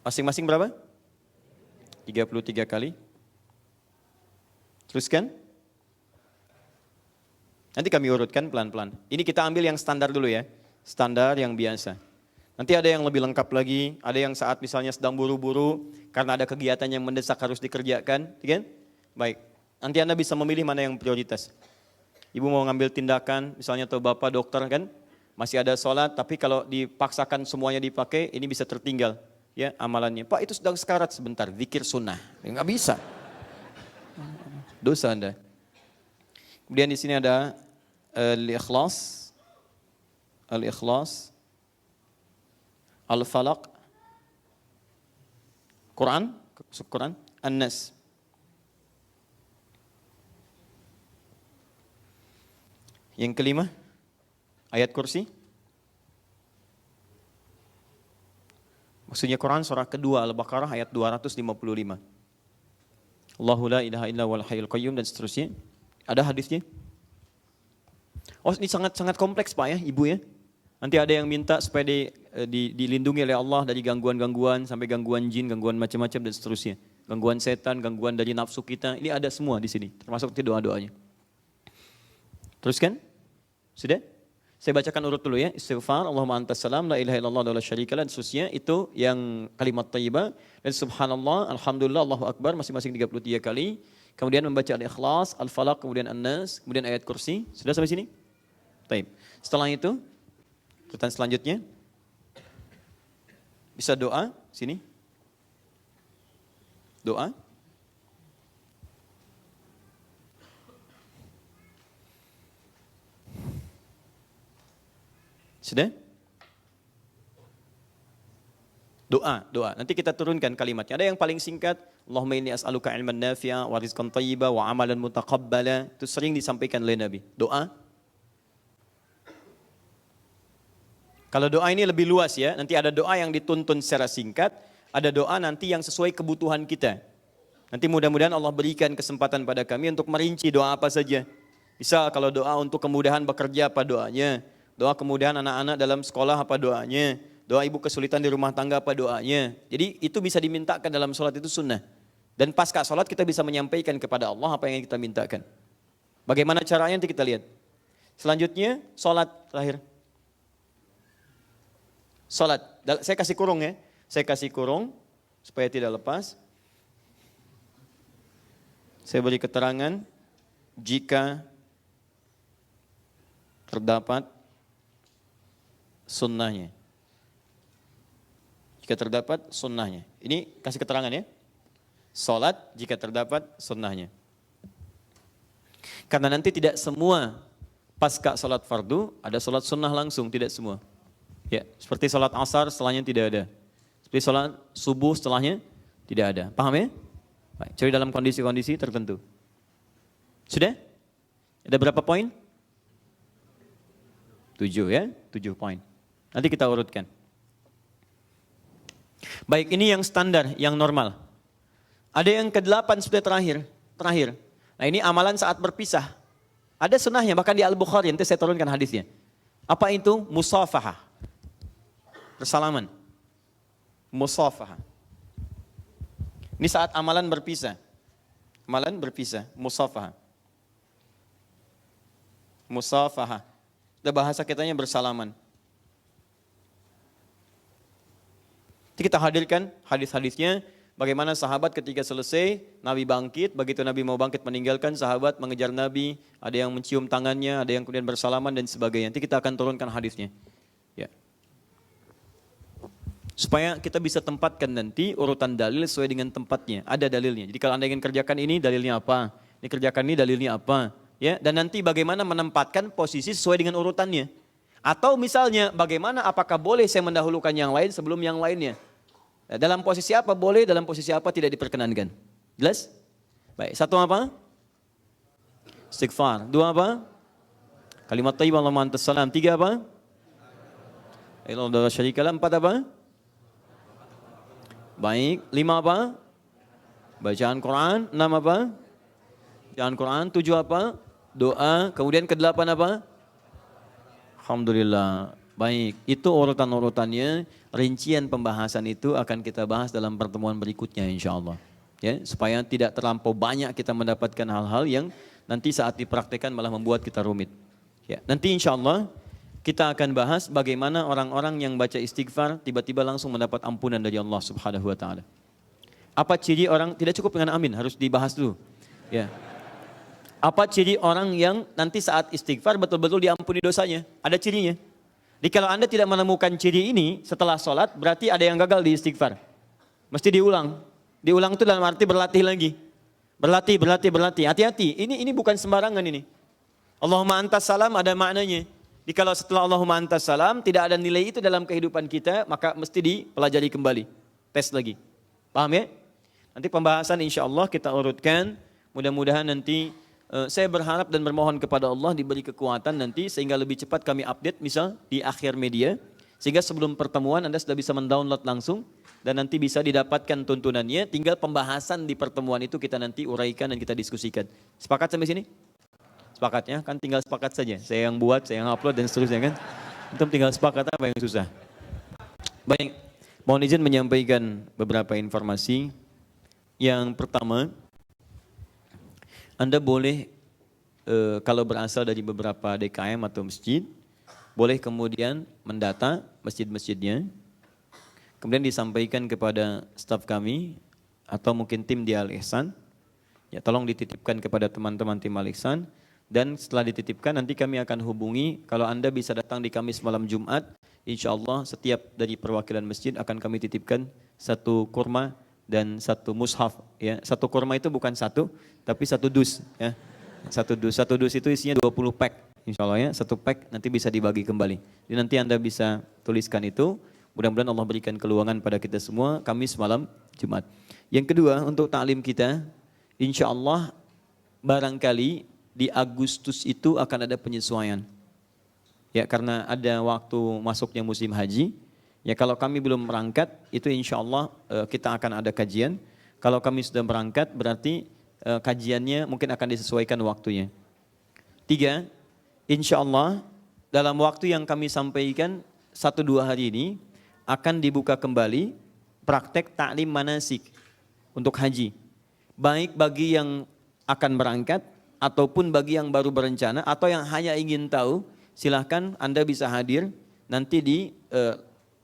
Masing-masing berapa? 33 kali. Teruskan. Nanti kami urutkan pelan-pelan. Ini kita ambil yang standar dulu ya. Standar yang biasa. Nanti ada yang lebih lengkap lagi. Ada yang saat misalnya sedang buru-buru. Karena ada kegiatan yang mendesak harus dikerjakan. Kan? Baik. Nanti Anda bisa memilih mana yang prioritas. Ibu mau ngambil tindakan. Misalnya atau Bapak dokter kan. Masih ada sholat. Tapi kalau dipaksakan semuanya dipakai. Ini bisa tertinggal. Ya amalannya. Pak itu sedang sekarat sebentar. Zikir sunnah. Ya, nggak bisa. Dosa Anda. Kemudian di sini ada al-ikhlas, al-falaq, Quran, Quran, An-Nas. Yang kelima, ayat kursi. Maksudnya Quran surah kedua Al-Baqarah ayat 255. Allahu la ilaha illa wal hayyul qayyum dan seterusnya. Ada hadisnya? Oh ini sangat kompleks Pak ya Ibu ya. Nanti ada yang minta supaya dilindungi oleh Allah dari gangguan-gangguan sampai gangguan jin, gangguan macam-macam dan seterusnya. Gangguan setan, gangguan dari nafsu kita. Ini ada semua di sini, termasuk doa-doanya. Teruskan? Sudah? Saya bacakan urut dulu ya. Istighfar, Allahumma antas salam, la ilaha illallah wa la syarika lah, dan seterusnya. Itu yang kalimat thayyibah. Dan subhanallah, alhamdulillah, Allahu Akbar, masing-masing 33 kali. Kemudian membaca al-ikhlas, al-falaq, kemudian an-nas, kemudian ayat kursi. Sudah sampai sini? Baik. Setelah itu, urutan selanjutnya. Bisa doa, sini. Doa. Sudah? Doa. Nanti kita turunkan kalimatnya. Ada yang paling singkat, Allahumma inni as'aluka ilman nafi'a wa rizqan thayyiba wa amalan mutaqabbala. Itu sering disampaikan oleh Nabi. Doa. Kalau doa ini lebih luas ya, nanti ada doa yang dituntun secara singkat, ada doa nanti yang sesuai kebutuhan kita. Nanti mudah-mudahan Allah berikan kesempatan pada kami untuk merinci doa apa saja. Misal kalau doa untuk kemudahan bekerja apa doanya, doa kemudahan anak-anak dalam sekolah apa doanya, doa ibu kesulitan di rumah tangga apa doanya. Jadi itu bisa dimintakan dalam sholat, itu sunnah. Dan pasca sholat kita bisa menyampaikan kepada Allah apa yang kita mintakan. Bagaimana caranya nanti kita lihat. Selanjutnya sholat terakhir. Sholat, saya kasih kurung ya. Saya kasih kurung supaya tidak lepas. Saya beri keterangan jika terdapat sunnahnya. jika terdapat sunnahnya. Ini kasih keterangan ya. Salat jika terdapat sunnahnya. Karena nanti tidak semua pasca salat fardu ada salat sunnah langsung, tidak semua. Ya, seperti salat asar setelahnya tidak ada. Seperti salat subuh setelahnya tidak ada. Paham ya? Baik, cari dalam kondisi-kondisi tertentu. Sudah? Ada berapa poin? 7 ya, 7 poin. Nanti kita urutkan. Baik, ini yang standar, yang normal. Ada yang ke-8 sudah terakhir. Nah, ini amalan saat berpisah. Ada sunnahnya, bahkan di Al-Bukhari, nanti saya turunkan hadisnya. Apa itu? Musafahah. Bersalaman. Musafahah. Ini saat amalan berpisah. Amalan berpisah, musafahah. Musafahah. Itu bahasa kitanya bersalaman. Jadi kita hadirkan hadis-hadisnya, bagaimana sahabat ketika selesai, Nabi bangkit, begitu Nabi mau bangkit meninggalkan, sahabat mengejar Nabi, ada yang mencium tangannya, ada yang kemudian bersalaman dan sebagainya. Nanti kita akan turunkan hadisnya. Ya. Supaya kita bisa tempatkan nanti urutan dalil sesuai dengan tempatnya, ada dalilnya. Jadi kalau Anda ingin kerjakan ini, dalilnya apa? Ini kerjakan ini, dalilnya apa? Ya, dan nanti bagaimana menempatkan posisi sesuai dengan urutannya. Atau misalnya bagaimana apakah boleh saya mendahulukan yang lain sebelum yang lainnya? Dalam posisi apa boleh, dalam posisi apa tidak diperkenankan. Jelas? Baik, satu apa? Istighfar. Dua apa? Kalimat thayyibah Allahumma antas salam. Tiga apa? La ilaha illallah syarikalah. Empat apa? Baik. Lima apa? Bacaan Quran. Enam apa? Bacaan Quran. Tujuh apa? Doa. Kemudian ke-8 apa? Alhamdulillah. Baik, itu urutan-urutannya, rincian pembahasan itu akan kita bahas dalam pertemuan berikutnya insyaAllah. Ya, supaya tidak terlampau banyak kita mendapatkan hal-hal yang nanti saat dipraktikkan malah membuat kita rumit. Ya, nanti insyaAllah kita akan bahas bagaimana orang-orang yang baca istighfar tiba-tiba langsung mendapat ampunan dari Allah Subhanahu wa taala. Apa ciri orang, tidak cukup dengan amin, harus dibahas dulu. Ya. Apa ciri orang yang nanti saat istighfar betul-betul diampuni dosanya? Ada cirinya. Jadi kalau Anda tidak menemukan ciri ini setelah sholat, berarti ada yang gagal di istighfar. Mesti diulang. Diulang itu dalam arti berlatih lagi. Berlatih. Hati-hati, ini bukan sembarangan ini. Allahumma antas salam ada maknanya. Jadi kalau setelah Allahumma antas salam tidak ada nilai itu dalam kehidupan kita, maka mesti dipelajari kembali. Tes lagi. Paham ya? Nanti pembahasan insya Allah kita urutkan. Mudah-mudahan nanti saya berharap dan bermohon kepada Allah diberi kekuatan nanti sehingga lebih cepat kami update misal di akhir media. Sehingga sebelum pertemuan Anda sudah bisa mendownload langsung dan nanti bisa didapatkan tuntunannya. Tinggal pembahasan di pertemuan itu kita nanti uraikan dan kita diskusikan. Sepakat sampai sini? Sepakat ya? Kan tinggal sepakat saja. Saya yang buat, saya yang upload dan seterusnya kan. Antum tinggal sepakat apa yang susah. Baik, mohon izin menyampaikan beberapa informasi. Yang pertama, Anda boleh kalau berasal dari beberapa DKM atau masjid, boleh kemudian mendata masjid-masjidnya, kemudian disampaikan kepada staf kami atau mungkin tim di Al-Ihsan, ya tolong dititipkan kepada teman-teman tim Al-Ihsan, dan setelah dititipkan nanti kami akan hubungi, kalau Anda bisa datang di Kamis malam Jumat, insya Allah setiap dari perwakilan masjid akan kami titipkan satu kurma dan satu mushaf. Ya. Satu kurma itu bukan satu, tapi satu dus. Ya. Satu dus itu isinya 20 pack. Insya Allah ya, satu pack nanti bisa dibagi kembali. Jadi nanti Anda bisa tuliskan itu. Mudah-mudahan Allah berikan keluangan pada kita semua Kamis malam Jumat. Yang kedua, untuk taklim kita, insya Allah barangkali di Agustus itu akan ada penyesuaian. Ya, karena ada waktu masuknya musim haji. Ya, kalau kami belum berangkat, itu insya Allah kita akan ada kajian. Kalau kami sudah berangkat, berarti kajiannya mungkin akan disesuaikan waktunya. 3, insya Allah dalam waktu yang kami sampaikan 1-2 hari ini akan dibuka kembali praktek taklim manasik untuk haji. Baik bagi yang akan berangkat ataupun bagi yang baru berencana atau yang hanya ingin tahu, silahkan Anda bisa hadir nanti di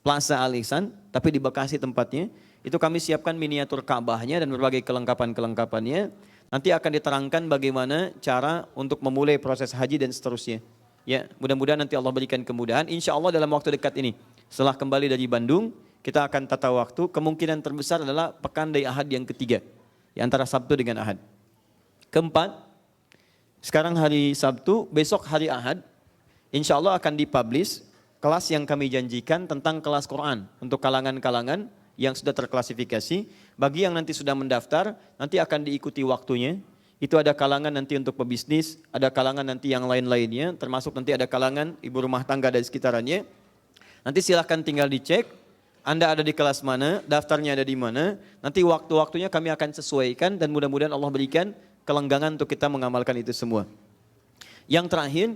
Plaza Al-Ihsan, tapi di Bekasi tempatnya. Itu kami siapkan miniatur Ka'bahnya dan berbagai kelengkapan-kelengkapannya. Nanti akan diterangkan bagaimana cara untuk memulai proses haji dan seterusnya. Ya, mudah-mudahan nanti Allah berikan kemudahan. Insya Allah dalam waktu dekat ini, setelah kembali dari Bandung, kita akan tata waktu. Kemungkinan terbesar adalah pekan dari Ahad yang ketiga, di antara Sabtu dengan Ahad. Keempat, sekarang hari Sabtu, besok hari Ahad, insya Allah akan dipublish kelas yang kami janjikan tentang kelas Quran untuk kalangan-kalangan yang sudah terklasifikasi. Bagi yang nanti sudah mendaftar, nanti akan diikuti waktunya. Itu ada kalangan nanti untuk pebisnis, ada kalangan nanti yang lain-lainnya, termasuk nanti ada kalangan ibu rumah tangga dan sekitarannya. Nanti silahkan tinggal dicek, Anda ada di kelas mana, daftarnya ada di mana, nanti waktu-waktunya kami akan sesuaikan dan mudah-mudahan Allah berikan kelenggangan untuk kita mengamalkan itu semua. Yang terakhir,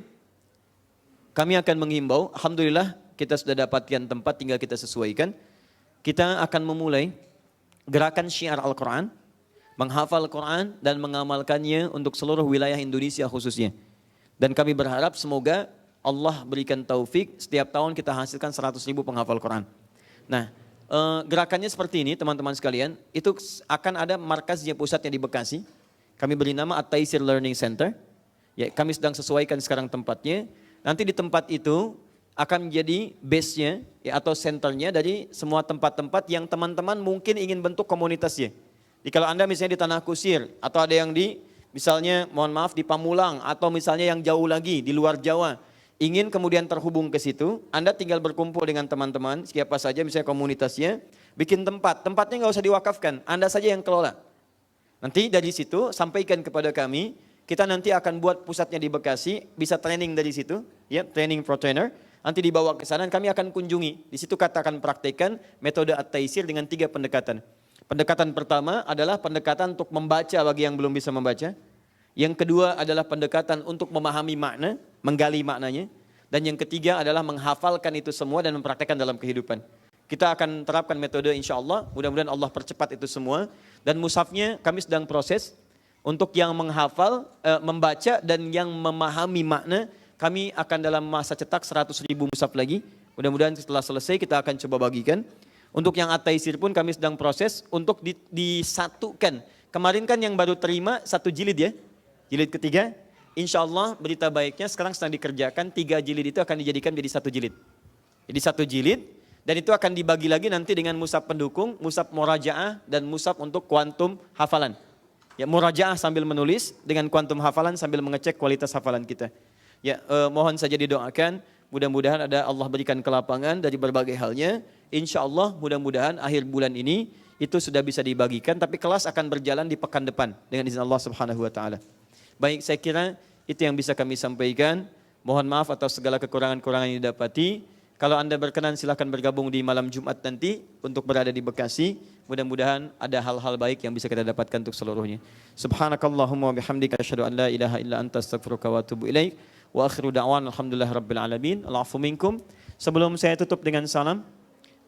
kami akan menghimbau, alhamdulillah kita sudah dapatkan tempat, tinggal kita sesuaikan. Kita akan memulai gerakan syiar Al-Quran, menghafal Quran dan mengamalkannya untuk seluruh wilayah Indonesia khususnya. Dan kami berharap semoga Allah berikan taufik setiap tahun kita hasilkan 100.000 penghafal Quran. Nah, gerakannya seperti ini teman-teman sekalian, itu akan ada markasnya, pusatnya di Bekasi. Kami beri nama At-Taisir Learning Center. Ya, kami sedang sesuaikan sekarang tempatnya. Nanti di tempat itu akan menjadi base-nya ya, atau centernya dari semua tempat-tempat yang teman-teman mungkin ingin bentuk komunitasnya. Jadi kalau Anda misalnya di Tanah Kusir atau ada yang di misalnya mohon maaf di Pamulang atau misalnya yang jauh lagi di luar Jawa, ingin kemudian terhubung ke situ, Anda tinggal berkumpul dengan teman-teman siapa saja misalnya komunitasnya, bikin tempat, tempatnya nggak usah diwakafkan, Anda saja yang kelola. Nanti dari situ sampaikan kepada kami, kita nanti akan buat pusatnya di Bekasi, bisa training dari situ, ya training pro trainer. Nanti dibawa ke sana, kami akan kunjungi. Di situ katakan praktekkan metode At-Taisir dengan 3 pendekatan. Pendekatan pertama adalah pendekatan untuk membaca bagi yang belum bisa membaca. Yang kedua adalah pendekatan untuk memahami makna, menggali maknanya. Dan yang ketiga adalah menghafalkan itu semua dan mempraktekkan dalam kehidupan. Kita akan terapkan metode insya Allah, mudah-mudahan Allah percepat itu semua. Dan mushafnya kami sedang proses untuk yang menghafal, membaca dan yang memahami makna. Kami akan dalam masa cetak 100.000 mushaf lagi. Mudah-mudahan setelah selesai kita akan coba bagikan. Untuk yang At-Taisir pun kami sedang proses untuk disatukan. Kemarin kan yang baru terima 1 jilid ya, jilid ketiga. Insya Allah berita baiknya sekarang sedang dikerjakan 3 jilid itu akan dijadikan menjadi 1 jilid. Jadi 1 jilid dan itu akan dibagi lagi nanti dengan mushaf pendukung, mushaf murajaah dan mushaf untuk kuantum hafalan. Ya murajaah sambil menulis dengan kuantum hafalan sambil mengecek kualitas hafalan kita. Ya mohon saja didoakan. Mudah-mudahan ada Allah berikan kelapangan dari berbagai halnya. Insya Allah mudah-mudahan akhir bulan ini itu sudah bisa dibagikan. Tapi kelas akan berjalan di pekan depan dengan izin Allah Subhanahu Wa Taala. Baik, saya kira itu yang bisa kami sampaikan. Mohon maaf atas segala kekurangan-kekurangan yang didapati. Kalau Anda berkenan silahkan bergabung di malam Jumat nanti untuk berada di Bekasi. Mudah-mudahan ada hal-hal baik yang bisa kita dapatkan untuk seluruhnya. Subhanakallahumma wa bihamdika asyhadu an la ilaha illa anta astaghfiruka wa atubu ilaik. Wa akhiru da'wan alhamdulillah rabbil alamin. Al'afu minkum. Sebelum saya tutup dengan salam,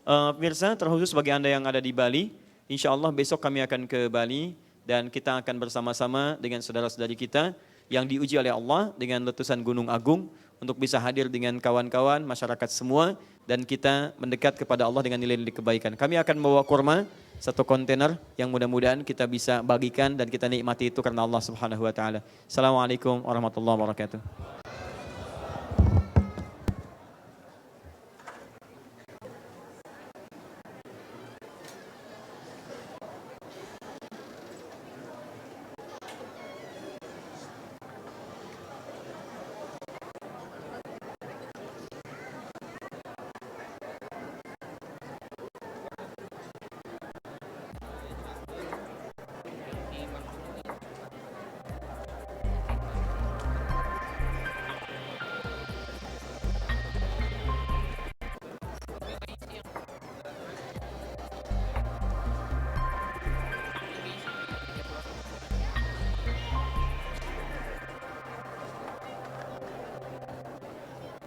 pemirsa terkhusus bagi Anda yang ada di Bali, insya Allah besok kami akan ke Bali dan kita akan bersama-sama dengan saudara-saudari kita yang diuji oleh Allah dengan letusan Gunung Agung untuk bisa hadir dengan kawan-kawan, masyarakat semua dan kita mendekat kepada Allah dengan nilai-nilai kebaikan. Kami akan membawa kurma 1 kontainer yang mudah-mudahan kita bisa bagikan dan kita nikmati itu karena Allah Subhanahu Wa Taala. Assalamualaikum warahmatullahi wabarakatuh.